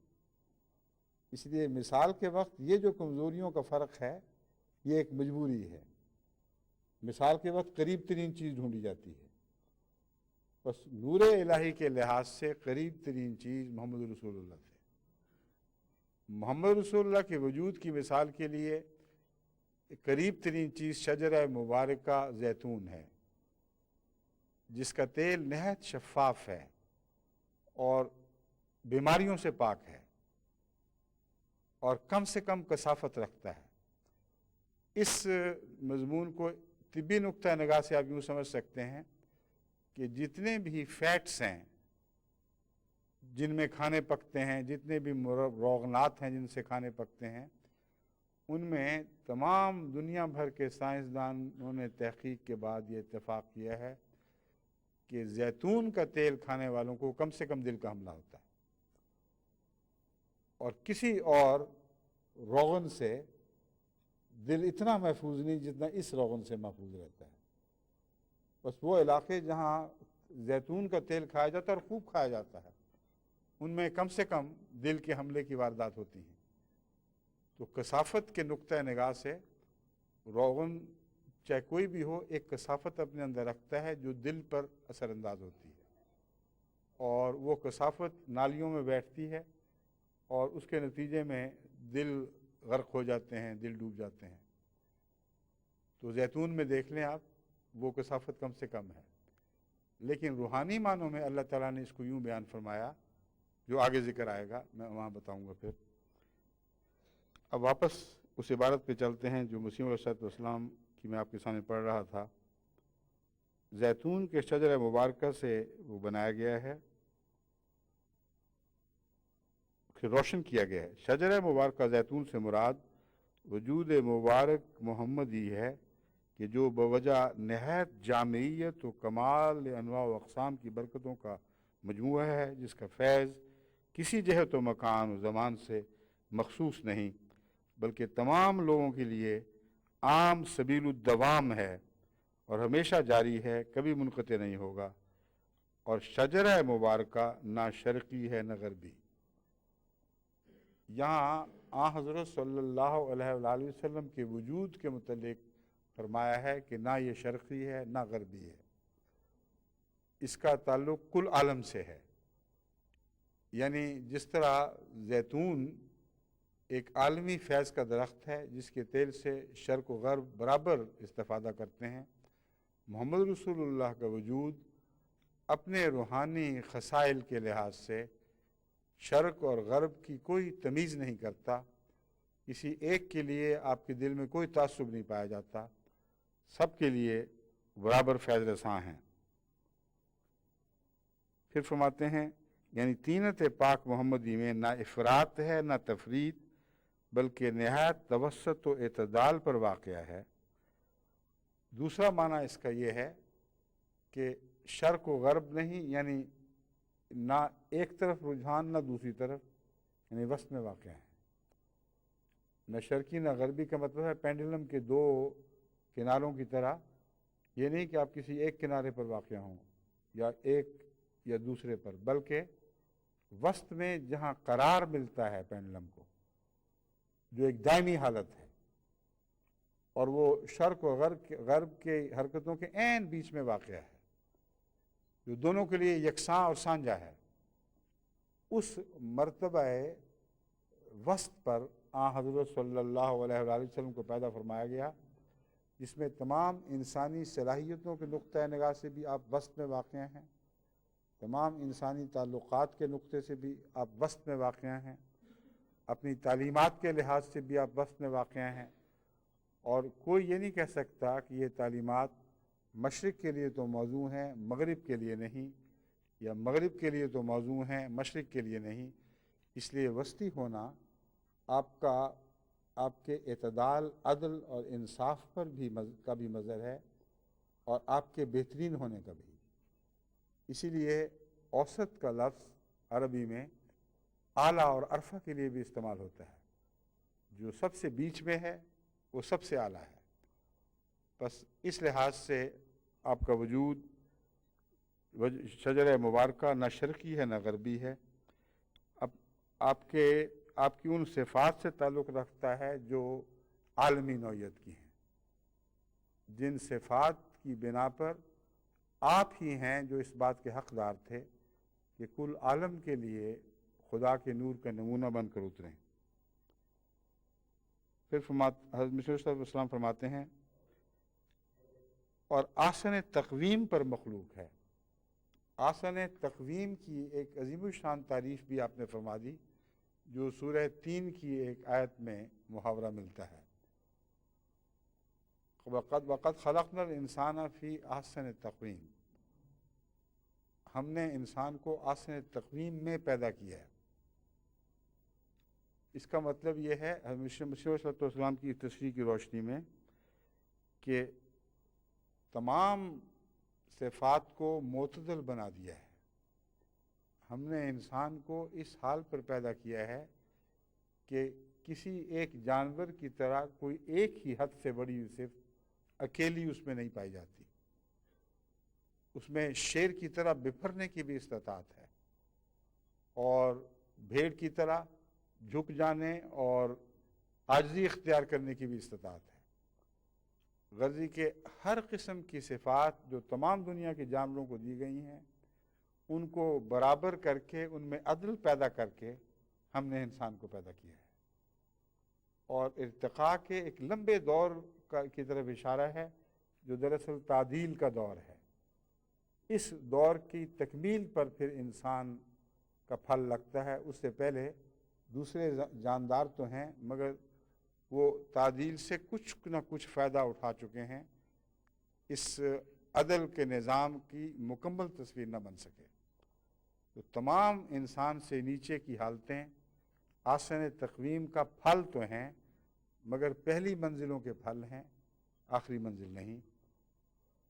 S1: اس لیے مثال کے وقت یہ جو کمزوریوں کا فرق ہے یہ ایک مجبوری ہے۔ مثال کے وقت قریب ترین چیز ڈھونڈی جاتی ہے، بس نور الہی کے لحاظ سے قریب ترین چیز محمد رسول اللہ تھے۔ محمد رسول اللہ کے وجود کی مثال کے لیے قریب ترین چیز شجرہ مبارکہ زیتون ہے، جس کا تیل نہایت شفاف ہے اور بیماریوں سے پاک ہے اور کم سے کم کثافت رکھتا ہے۔ اس مضمون کو طبی نقطہ نگاہ سے آپ یوں سمجھ سکتے ہیں کہ جتنے بھی فیٹس ہیں جن میں کھانے پکتے ہیں، جتنے بھی روغنات ہیں جن سے کھانے پکتے ہیں، ان میں تمام دنیا بھر کے سائنسدانوں نے تحقیق کے بعد یہ اتفاق کیا ہے کہ زیتون کا تیل کھانے والوں کو کم سے کم دل کا حملہ ہوتا ہے، اور کسی اور روغن سے دل اتنا محفوظ نہیں جتنا اس روغن سے محفوظ رہتا ہے۔ بس وہ علاقے جہاں زیتون کا تیل کھایا جاتا ہے اور خوب کھایا جاتا ہے، ان میں کم سے کم دل کے حملے کی واردات ہوتی ہیں۔ تو کثافت کے نقطہ نگاہ سے روغن چاہے کوئی بھی ہو ایک کثافت اپنے اندر رکھتا ہے جو دل پر اثر انداز ہوتی ہے، اور وہ کثافت نالیوں میں بیٹھتی ہے اور اس کے نتیجے میں دل غرق ہو جاتے ہیں، دل ڈوب جاتے ہیں۔ تو زیتون میں دیکھ لیں آپ، وہ کثافت کم سے کم ہے، لیکن روحانی معنوں میں اللہ تعالیٰ نے اس کو یوں بیان فرمایا جو آگے ذکر آئے گا، میں وہاں بتاؤں گا پھر اب واپس اس عبارت پہ چلتے ہیں جو مسیح علیہ السلام کی میں آپ کے سامنے پڑھ رہا تھا. زیتون کے شجر مبارکہ سے وہ بنایا گیا ہے، پھر روشن کیا گیا ہے. شجر مبارکہ زیتون سے مراد وجود مبارک محمدی ہے کہ جو بوجہ نہایت جامعیت و کمال انواع و اقسام کی برکتوں کا مجموعہ ہے، جس کا فیض کسی جہت و مکان و زمان سے مخصوص نہیں بلکہ تمام لوگوں کے لیے عام سبیل الدوام ہے اور ہمیشہ جاری ہے، کبھی منقطع نہیں ہوگا. اور شجرہ مبارکہ نہ شرقی ہے نہ غربی. یہاں حضرت صلی اللہ علیہ وآلہ وسلم کے وجود کے متعلق فرمایا ہے کہ نہ یہ شرقی ہے نہ غربی ہے، اس کا تعلق کل عالم سے ہے. یعنی جس طرح زیتون ایک عالمی فیض کا درخت ہے جس کے تیل سے شرق و غرب برابر استفادہ کرتے ہیں، محمد رسول اللہ کا وجود اپنے روحانی خصائل کے لحاظ سے شرق اور غرب کی کوئی تمیز نہیں کرتا. کسی ایک کے لیے آپ کے دل میں کوئی تعصب نہیں پایا جاتا، سب کے لیے برابر فیض رساں ہیں. پھر فرماتے ہیں یعنی طینت پاک محمدی میں نہ افراط ہے نہ تفریط بلکہ نہایت توسط و اعتدال پر واقع ہے. دوسرا معنی اس کا یہ ہے کہ شرق و غرب نہیں، یعنی نہ ایک طرف رجحان نہ دوسری طرف، یعنی وسط میں واقع ہے. نہ شرقی نہ غربی کا مطلب ہے پینڈولم کے دو کناروں کی طرح. یہ نہیں کہ آپ کسی ایک کنارے پر واقع ہوں یا ایک یا دوسرے پر، بلکہ وسط میں جہاں قرار ملتا ہے پینڈولم کو، جو ایک دائمی حالت ہے، اور وہ شرق و غرب کے حرکتوں کے عین بیچ میں واقع ہے، جو دونوں کے لیے یکساں اور سانجہ ہے. اس مرتبہ وسط پر حضرت صلی اللہ علیہ وآلہ وسلم کو پیدا فرمایا گیا، جس میں تمام انسانی صلاحیتوں کے نقطہ نگاہ سے بھی آپ وسط میں واقع ہیں، تمام انسانی تعلقات کے نقطے سے بھی آپ وسط میں واقع ہیں، اپنی تعلیمات کے لحاظ سے بھی آپ وسط میں واقع ہیں. اور کوئی یہ نہیں کہہ سکتا کہ یہ تعلیمات مشرق کے لیے تو موزوں ہیں مغرب کے لیے نہیں، یا مغرب کے لیے تو موزوں ہیں مشرق کے لیے نہیں. اس لیے وسطی ہونا آپ کے اعتدال، عدل اور انصاف پر کا بھی مظہر ہے، اور آپ کے بہترین ہونے کا بھی. اسی لیے اوسط کا لفظ عربی میں اعلیٰ اور ارفع کے لیے بھی استعمال ہوتا ہے. جو سب سے بیچ میں ہے وہ سب سے اعلیٰ ہے. بس اس لحاظ سے آپ کا وجود شجر مبارکہ نہ شرقی ہے نہ غربی ہے. اب آپ کی ان صفات سے تعلق رکھتا ہے جو عالمی نوعیت کی ہیں، جن صفات کی بنا پر آپ ہی ہیں جو اس بات کے حقدار تھے کہ کل عالم کے لیے خدا کے نور کا نمونہ بن کر اتریں. پھر حضرت مسیح علیہ السلام فرماتے ہیں اور آسن تقویم پر مخلوق ہے. آسن تقویم کی ایک عظیم الشان تعریف بھی آپ نے فرما دی، جو سورہ 3 کی ایک آیت میں محاورہ ملتا ہے. وَقَدْ خَلَقْنَا الْإِنسَانَ فِي أَحْسَنِ تَقْوِيمٍ. ہم نے انسان کو آسن تقویم میں پیدا کیا ہے. اس کا مطلب یہ ہے مسیح علیہ السلام کی تشریح کی روشنی میں کہ تمام صفات کو معتدل بنا دیا ہے. ہم نے انسان کو اس حال پر پیدا کیا ہے کہ کسی ایک جانور کی طرح کوئی ایک ہی حد سے بڑی صرف اکیلی اس میں نہیں پائی جاتی. اس میں شیر کی طرح بپھرنے کی بھی استطاعت ہے، اور بھیڑ کی طرح جھک جانے اور عاجزی اختیار کرنے کی بھی استطاعت ہے. غرضی کے ہر قسم کی صفات جو تمام دنیا کے جانوروں کو دی گئی ہیں، ان کو برابر کر کے ان میں عدل پیدا کر کے ہم نے انسان کو پیدا کیا ہے. اور ارتقاء کے ایک لمبے دور کی طرف اشارہ ہے جو دراصل تعدیل کا دور ہے. اس دور کی تکمیل پر پھر انسان کا پھل لگتا ہے. اس سے پہلے دوسرے جاندار تو ہیں، مگر وہ تعدیل سے کچھ نہ کچھ فائدہ اٹھا چکے ہیں، اس عدل کے نظام کی مکمل تصویر نہ بن سکے۔ تو تمام انسان سے نیچے کی حالتیں آسن تقویم کا پھل تو ہیں، مگر پہلی منزلوں کے پھل ہیں، آخری منزل نہیں۔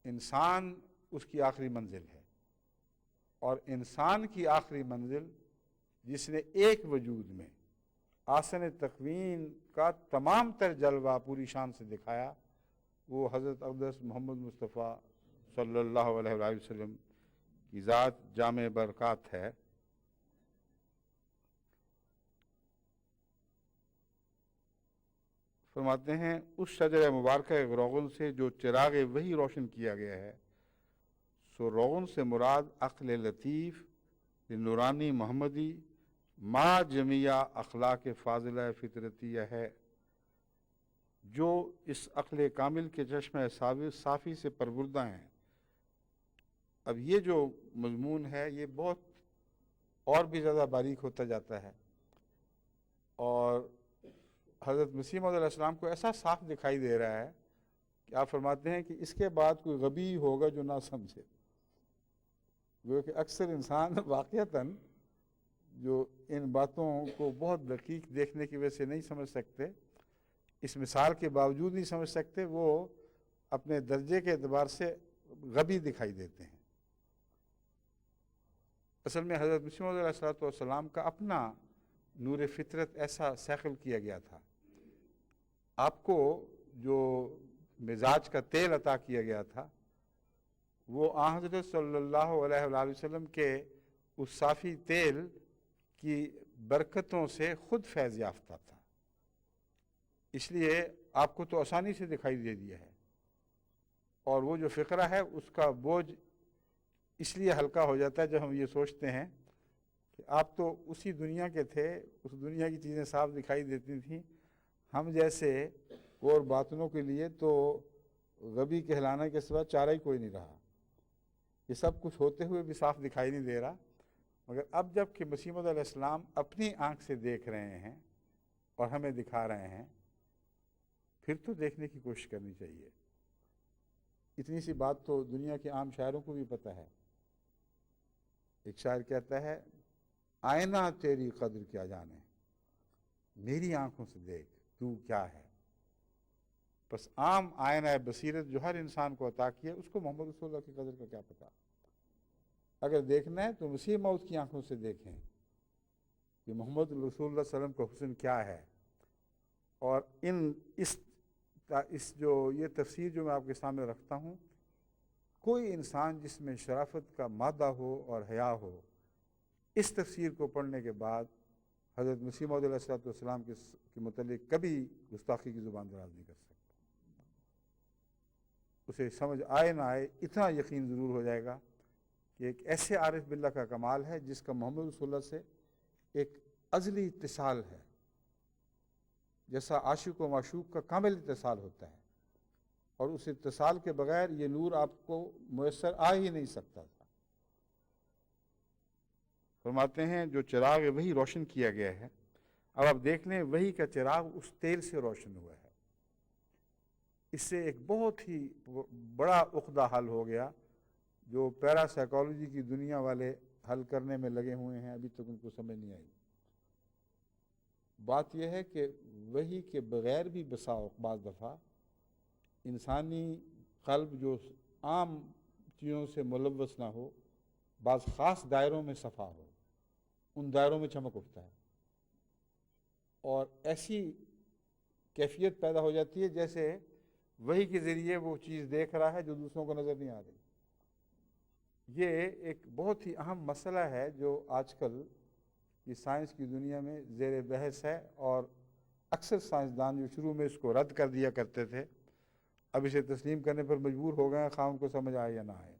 S1: انسان اس کی آخری منزل ہے، اور انسان کی آخری منزل جس نے ایک وجود میں آسن تقویم کا تمام تر جلوہ پوری شان سے دکھایا، وہ حضرت اقدس محمد مصطفیٰ صلی اللہ علیہ وآلہ وسلم کی ذات جامع برکات ہے۔ فرماتے ہیں اس شجر مبارکہ روغن سے جو چراغ وہی روشن کیا گیا ہے، سو روغن سے مراد عقل لطیف نورانی محمدی ما جمیع اخلاق فاضلہ فطرتیہ ہے، جو اس عقل کامل کے چشمہ صافی سے پروردہ ہیں۔ اب یہ جو مضمون ہے یہ بہت اور بھی زیادہ باریک ہوتا جاتا ہے، اور حضرت مسیح موعود علیہ السلام کو ایسا صاف دکھائی دے رہا ہے کہ آپ فرماتے ہیں کہ اس کے بعد کوئی غبی ہوگا جو نہ سمجھے۔ وہ کہ اکثر انسان واقعتاً جو ان باتوں کو بہت دقیق دیکھنے کی وجہ سے نہیں سمجھ سکتے، اس مثال کے باوجود نہیں سمجھ سکتے، وہ اپنے درجے کے اعتبار سے غبی دکھائی دیتے ہیں۔ اصل میں حضرت مسیح موعود علیہ السلام کا اپنا نور فطرت ایسا سیخل کیا گیا تھا۔ آپ کو جو مزاج کا تیل عطا کیا گیا تھا، وہ آن حضرت صلی اللہ علیہ وآلہ وسلم کے اس صافی تیل کی برکتوں سے خود فیض یافتہ تھا، اس لیے آپ کو تو آسانی سے دکھائی دے دیا ہے، اور وہ جو فقرہ ہے اس کا بوجھ اس لیے ہلکا ہو جاتا ہے جب ہم یہ سوچتے ہیں کہ آپ تو اسی دنیا کے تھے، اس دنیا کی چیزیں صاف دکھائی دیتی تھیں، ہم جیسے اور باطنوں کے لیے تو غبی کہلانے کے سوا چارہ ہی کوئی نہیں رہا۔ یہ سب کچھ ہوتے ہوئے بھی صاف دکھائی نہیں دے رہا، مگر اب جب کہ مسیح موعود علیہ السلام اپنی آنکھ سے دیکھ رہے ہیں اور ہمیں دکھا رہے ہیں، پھر تو دیکھنے کی کوشش کرنی چاہیے۔ اتنی سی بات تو دنیا کے عام شاعروں کو بھی پتہ ہے۔ ایک شاعر کہتا ہے، آئینہ تیری قدر کیا جانے، میری آنکھوں سے دیکھ تو کیا ہے۔ بس عام آئینہ بصیرت جو ہر انسان کو عطا کیا، اس کو محمد رسول اللہ کی قدر کا کیا پتہ۔ اگر دیکھنا ہے تو مسیح موعود کی آنکھوں سے دیکھیں کہ محمد رسول اللہ صلی اللہ علیہ وسلم کا حسن کیا ہے۔ اور یہ تفسیر جو میں آپ کے سامنے رکھتا ہوں، کوئی انسان جس میں شرافت کا مادہ ہو اور حیا ہو، اس تفسیر کو پڑھنے کے بعد حضرت مسیح موعود علیہ السلام کے متعلق کبھی گستاخی کی زبان دراز نہیں کر سکتا۔ اسے سمجھ آئے نہ آئے، اتنا یقین ضرور ہو جائے گا کہ ایک ایسے عارف باللہ کا کمال ہے جس کا محمد رسول اللہ سے ایک ازلی اتصال ہے، جیسا عاشق و معشوق کا کامل اتصال ہوتا ہے، اور اس اتصال کے بغیر یہ نور آپ کو میسر آ ہی نہیں سکتا تھا۔ فرماتے ہیں جو چراغ وہی روشن کیا گیا ہے۔ اب آپ دیکھ لیں، وہی کا چراغ اس تیل سے روشن ہوا ہے۔ اس سے ایک بہت ہی بڑا عقدہ حل ہو گیا جو پیرا سائیکالوجی کی دنیا والے حل کرنے میں لگے ہوئے ہیں، ابھی تک ان کو سمجھ نہیں آئی۔ بات یہ ہے کہ وہی کے بغیر بھی بعض دفعہ انسانی قلب جو عام چیزوں سے ملوث نہ ہو، بعض خاص دائروں میں صفا ہو، ان دائروں میں چمک اٹھتا ہے، اور ایسی کیفیت پیدا ہو جاتی ہے جیسے وہی کے ذریعے وہ چیز دیکھ رہا ہے جو دوسروں کو نظر نہیں آ رہی۔ یہ ایک بہت ہی اہم مسئلہ ہے جو آج کل کی سائنس کی دنیا میں زیر بحث ہے، اور اکثر سائنسدان جو شروع میں اس کو رد کر دیا کرتے تھے، اب اسے تسلیم کرنے پر مجبور ہو گئے ہیں، خواہ ان کو سمجھ آئے یا نہ آئے۔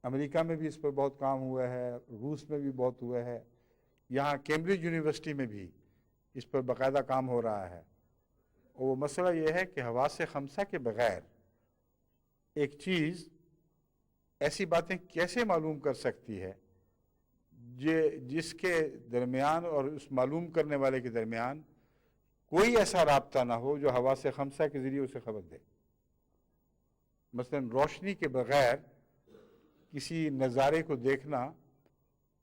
S1: امریکہ میں بھی اس پر بہت کام ہوا ہے، روس میں بھی بہت ہوا ہے، یہاں کیمبرج یونیورسٹی میں بھی اس پر باقاعدہ کام ہو رہا ہے۔ اور وہ مسئلہ یہ ہے کہ حواس خمسہ کے بغیر ایک چیز ایسی باتیں کیسے معلوم کر سکتی ہے جس کے درمیان اور اس معلوم کرنے والے کے درمیان کوئی ایسا رابطہ نہ ہو جو حواس خمسہ کے ذریعے اسے خبر دے۔ مثلا روشنی کے بغیر کسی نظارے کو دیکھنا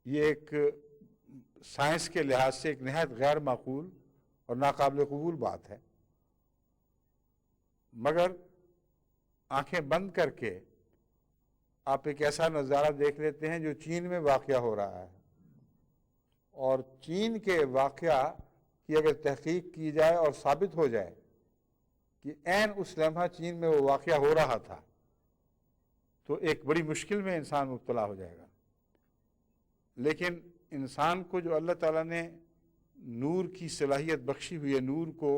S1: یہ ایک سائنس کے لحاظ سے ایک نہایت غیر معقول اور ناقابل قبول بات ہے، مگر آنکھیں بند کر کے آپ ایک ایسا نظارہ دیکھ لیتے ہیں جو چین میں واقع ہو رہا ہے، اور چین کے واقعہ کی اگر تحقیق کی جائے اور ثابت ہو جائے کہ عین اس لمحہ چین میں وہ واقعہ ہو رہا تھا، تو ایک بڑی مشکل میں انسان مبتلا ہو جائے گا۔ لیکن انسان کو جو اللہ تعالیٰ نے نور کی صلاحیت بخشی ہوئی ہے، نور کو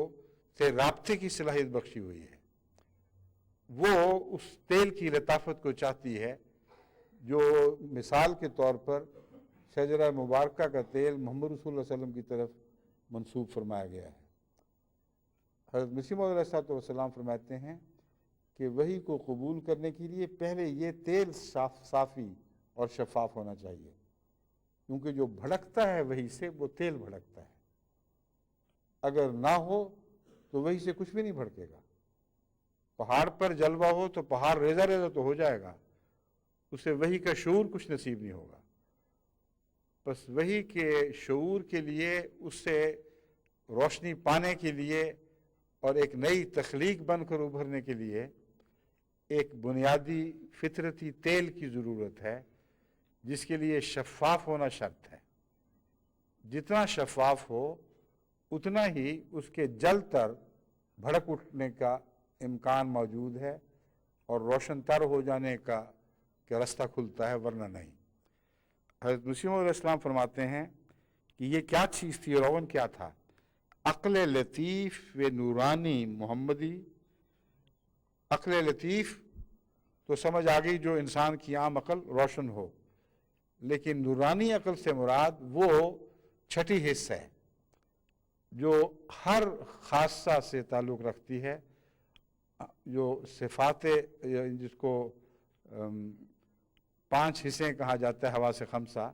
S1: سے رابطے کی صلاحیت بخشی ہوئی ہے، وہ اس تیل کی لطافت کو چاہتی ہے جو مثال کے طور پر شجرہ مبارکہ کا تیل محمد رسول اللہ علیہ وسلم کی طرف منسوب فرمایا گیا ہے۔ حضرت مسیح موعود علیہ السلام فرماتے ہیں کہ وحی کو قبول کرنے کے لیے پہلے یہ تیل صافی اور شفاف ہونا چاہیے، کیونکہ جو بھڑکتا ہے وحی سے وہ تیل بھڑکتا ہے، اگر نہ ہو تو وحی سے کچھ بھی نہیں بھڑکے گا۔ پہاڑ پر جلوہ ہو تو پہاڑ ریزہ ریزہ تو ہو جائے گا، اسے وحی کا شعور کچھ نصیب نہیں ہوگا۔ بس وحی کے شعور کے لیے، اس سے روشنی پانے کے لیے اور ایک نئی تخلیق بن کر ابھرنے کے لیے ایک بنیادی فطرتی تیل کی ضرورت ہے، جس کے لیے شفاف ہونا شرط ہے۔ جتنا شفاف ہو اتنا ہی اس کے جل تر بھڑک اٹھنے کا امکان موجود ہے اور روشن تر ہو جانے کا راستہ کھلتا ہے، ورنہ نہیں۔ حضرت مسیح علیہ السلام فرماتے ہیں کہ یہ کیا چیز تھی، روغن کیا تھا؟ عقل لطیف و نورانی محمدی۔ عقل لطیف تو سمجھ آ گئی جو انسان کی عام عقل روشن ہو، لیکن نورانی عقل سے مراد وہ چھٹی حص ہے جو ہر خاصہ سے تعلق رکھتی ہے، جو صفات جس کو 5 حصے کہا جاتا ہے حواس خمسہ،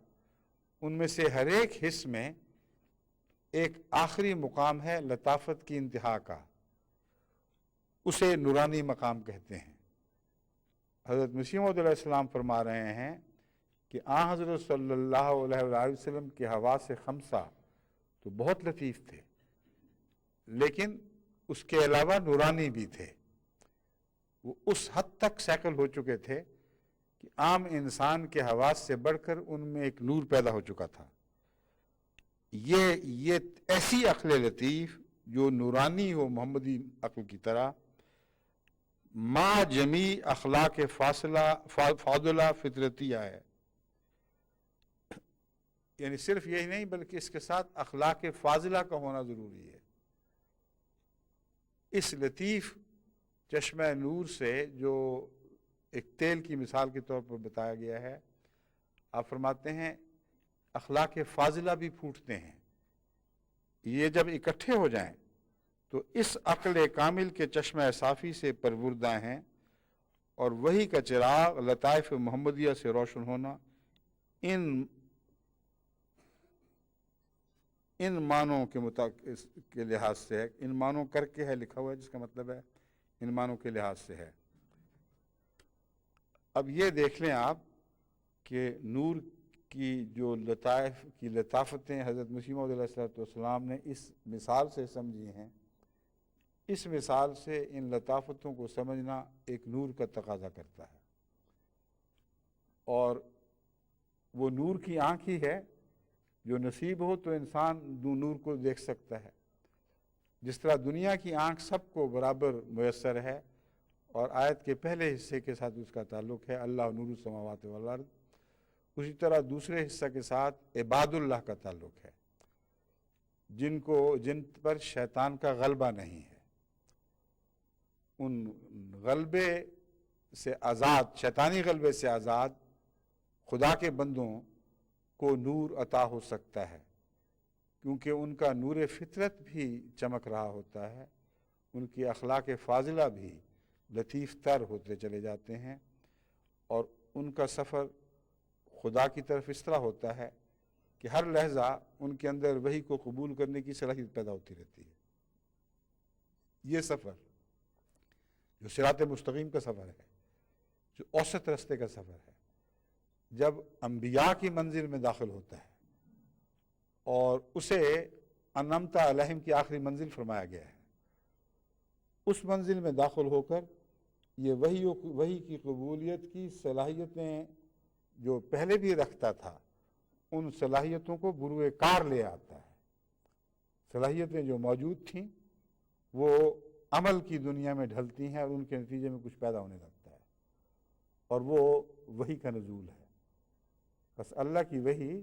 S1: ان میں سے ہر ایک حص میں ایک آخری مقام ہے لطافت کی انتہا کا، اسے نورانی مقام کہتے ہیں۔ حضرت مسیح موعود علیہ السلام فرما رہے ہیں کہ آن حضرت صلی اللہ علیہ وآلہ وسلم کے حواس خمسہ تو بہت لطیف تھے، لیکن اس کے علاوہ نورانی بھی تھے۔ وہ اس حد تک سیکل ہو چکے تھے کہ عام انسان کے حواس سے بڑھ کر ان میں ایک نور پیدا ہو چکا تھا۔ یہ ایسی عقل لطیف جو نورانی ہو محمدی عقل کی طرح، ما جمیع اخلاق فاضلہ فطرتیہ ہے، یعنی صرف یہی نہیں بلکہ اس کے ساتھ اخلاق فاضلہ کا ہونا ضروری ہے۔ اس لطیف چشمہ نور سے جو ایک تیل کی مثال کے طور پر بتایا گیا ہے، آپ فرماتے ہیں اخلاق فاضلہ بھی پھوٹتے ہیں۔ یہ جب اکٹھے ہو جائیں تو اس عقل کامل کے چشمہ صافی سے پروردہ ہیں، اور وحی کا چراغ لطائف محمدیہ سے روشن ہونا ان معنوں کے لحاظ سے ہے۔ ان معنوں کر کے ہے لکھا ہوا ہے، جس کا مطلب ہے ان معنوں کے لحاظ سے ہے۔ اب یہ دیکھ لیں آپ کہ نور کی جو لطائف کی لطافتیں حضرت مسیح موعود علیہ السلام نے اس مثال سے سمجھی ہیں، اس مثال سے ان لطافتوں کو سمجھنا ایک نور کا تقاضا کرتا ہے، اور وہ نور کی آنکھ ہی ہے جو نصیب ہو تو انسان نور کو دیکھ سکتا ہے۔ جس طرح دنیا کی آنکھ سب کو برابر میسر ہے، اور آیت کے پہلے حصے کے ساتھ اس کا تعلق ہے اللہ نور السماوات والارض، اسی طرح دوسرے حصہ کے ساتھ عباد اللہ کا تعلق ہے، جن پر شیطان کا غلبہ نہیں ہے۔ ان غلبے سے آزاد، شیطانی غلبے سے آزاد خدا کے بندوں کو نور عطا ہو سکتا ہے، کیونکہ ان کا نور فطرت بھی چمک رہا ہوتا ہے، ان کی اخلاق فاضلہ بھی لطیف تر ہوتے چلے جاتے ہیں، اور ان کا سفر خدا کی طرف اس طرح ہوتا ہے کہ ہر لحظہ ان کے اندر وحی کو قبول کرنے کی صلاحیت پیدا ہوتی رہتی ہے۔ یہ سفر جو صراط مستقیم کا سفر ہے، جو اوسط رستے کا سفر ہے، جب انبیاء کی منزل میں داخل ہوتا ہے اور اسے انعمت علیہم کی آخری منزل فرمایا گیا ہے، اس منزل میں داخل ہو کر یہ وحی کی قبولیت کی صلاحیتیں جو پہلے بھی رکھتا تھا، ان صلاحیتوں کو بروئے کار لے آتا ہے۔ صلاحیتیں جو موجود تھیں وہ عمل کی دنیا میں ڈھلتی ہیں اور ان کے نتیجے میں کچھ پیدا ہونے لگتا ہے، اور وہ وحی کا نزول ہے۔ بس اللہ کی وحی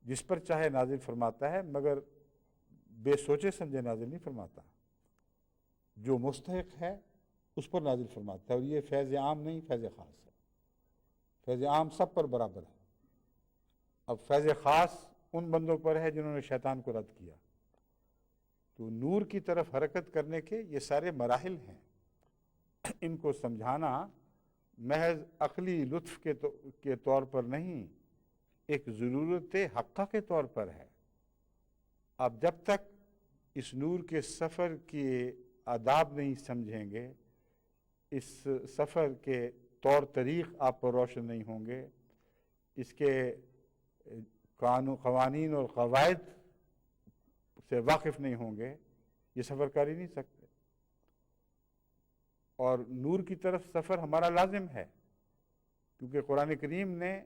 S1: جس پر چاہے نازل فرماتا ہے، مگر بے سوچے سمجھے نازل نہیں فرماتا، جو مستحق ہے اس پر نازل فرماتا ہے، اور یہ فیض عام نہیں، فیض خاص ہے۔ فیض عام سب پر برابر ہے، اب فیض خاص ان بندوں پر ہے جنہوں نے شیطان کو رد کیا۔ تو نور کی طرف حرکت کرنے کے یہ سارے مراحل ہیں، ان کو سمجھانا محض عقلی لطف کے طور پر نہیں، ایک ضرورت حقہ کے طور پر ہے۔ اب جب تک اس نور کے سفر کے آداب نہیں سمجھیں گے، اس سفر کے طور طریق آپ پر روشن نہیں ہوں گے، اس کے قوانین اور قواعد سے واقف نہیں ہوں گے، یہ سفر کر ہی نہیں سکتے۔ اور نور کی طرف سفر ہمارا لازم ہے، کیونکہ قرآن کریم نے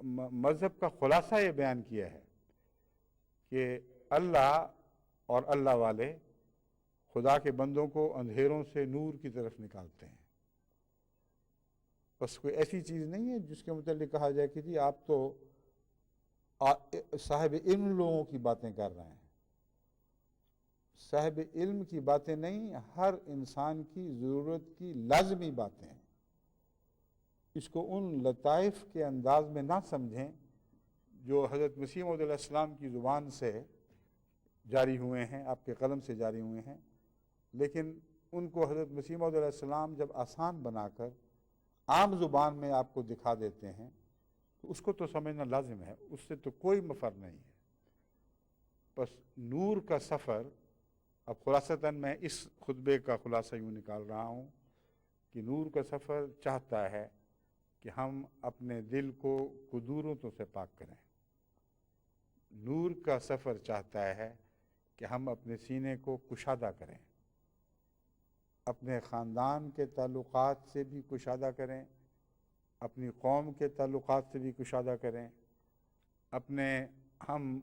S1: مذہب کا خلاصہ یہ بیان کیا ہے کہ اللہ اور اللہ والے خدا کے بندوں کو اندھیروں سے نور کی طرف نکالتے ہیں۔ بس کوئی ایسی چیز نہیں ہے جس کے متعلق کہا جائے کہ جی آپ تو صاحب علم لوگوں کی باتیں کر رہے ہیں۔ صاحب علم کی باتیں نہیں، ہر انسان کی ضرورت کی لازمی باتیں ہیں۔ اس کو ان لطائف کے انداز میں نہ سمجھیں جو حضرت مسیح موعود علیہ السلام کی زبان سے جاری ہوئے ہیں، آپ کے قلم سے جاری ہوئے ہیں، لیکن ان کو حضرت مسیح موعود علیہ السلام جب آسان بنا کر عام زبان میں آپ کو دکھا دیتے ہیں تو اس کو تو سمجھنا لازم ہے، اس سے تو کوئی مفر نہیں ہے۔ بس نور کا سفر، اب خلاصتاً میں اس خطبے کا خلاصہ یوں نکال رہا ہوں کہ نور کا سفر چاہتا ہے کہ ہم اپنے دل کو کدورتوں سے پاک کریں۔ نور کا سفر چاہتا ہے کہ ہم اپنے سینے کو کشادہ کریں، اپنے خاندان کے تعلقات سے بھی کشادہ کریں، اپنی قوم کے تعلقات سے بھی کشادہ کریں، اپنے ہم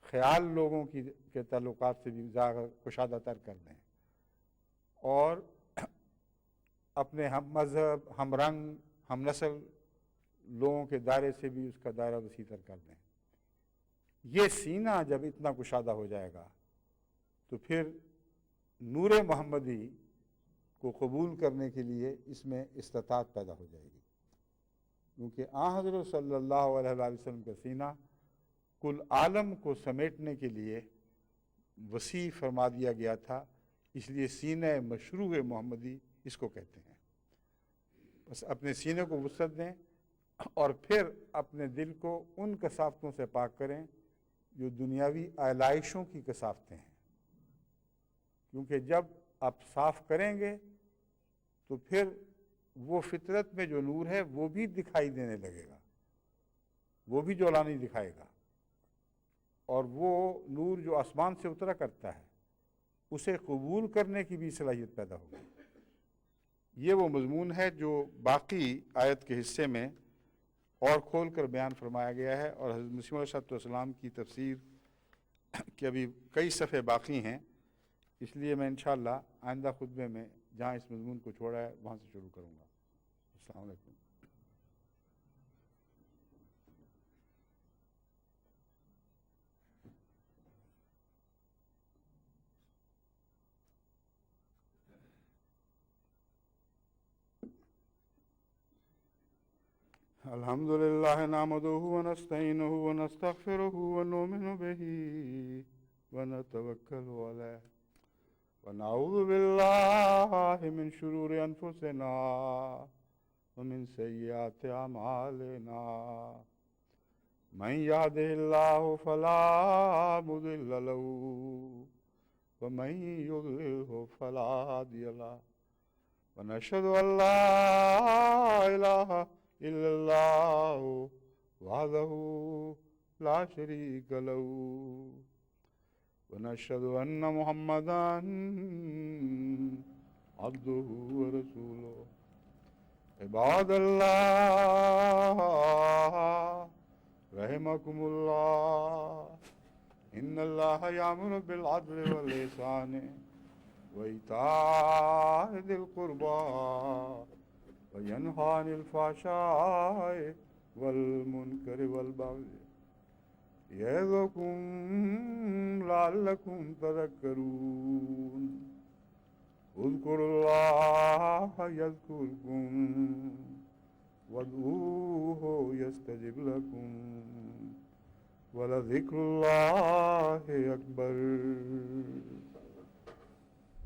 S1: خیال لوگوں کے تعلقات سے بھی کشادہ تر کر دیں، اور اپنے ہم مذہب، ہم رنگ، ہم نسل لوگوں کے دائرے سے بھی اس کا دائرہ وسیع تر کر دیں۔ یہ سینہ جب اتنا کشادہ ہو جائے گا تو پھر نور محمدی کو قبول کرنے کے لیے اس میں استطاعت پیدا ہو جائے گی، کیونکہ آن حضرت صلی اللہ علیہ وآلہ وسلم کا سینہ کل عالم کو سمیٹنے کے لیے وسیع فرما دیا گیا تھا، اس لیے سینہ مشروع محمدی اس کو کہتے ہیں۔ بس اپنے سینے کو وسعت دیں اور پھر اپنے دل کو ان کثافتوں سے پاک کریں جو دنیاوی آلائشوں کی کثافتیں ہیں، کیونکہ جب آپ صاف کریں گے تو پھر وہ فطرت میں جو نور ہے وہ بھی دکھائی دینے لگے گا، وہ بھی جولانی دکھائے گا، اور وہ نور جو آسمان سے اترا کرتا ہے اسے قبول کرنے کی بھی صلاحیت پیدا ہوگی۔ یہ وہ مضمون ہے جو باقی آیت کے حصے میں اور کھول کر بیان فرمایا گیا ہے، اور حضرت مسیح علیہ السلام کی تفسیر کے ابھی کئی صفحے باقی ہیں، اس لیے میں انشاءاللہ آئندہ خطبے میں جہاں اس مضمون کو چھوڑا ہے وہاں سے شروع کروں گا۔ السلام علیکم۔ الحمد لله نحمده ونستعينه ونستغفره ونؤمن به ونتوكل عليه ونعوذ بالله من شرور أنفسنا ومن سيئات أعمالنا من يهده الله فلا مضل له ومن يضلله فلا هادي له ونشهد أن لا إله إلا الله وحده لا شريك له ونشهد أن محمدا عبده ورسوله عباد الله رحمكم الله إن الله يأمر بالعدل والإحسان وإيتاء ذي القربى وينهى عن الفحشاء والمنكر والبغي يعظكم لعلكم تذكرون اذكروا الله يذكركم وادعوه يستجب لكم ولذكر الله أكبر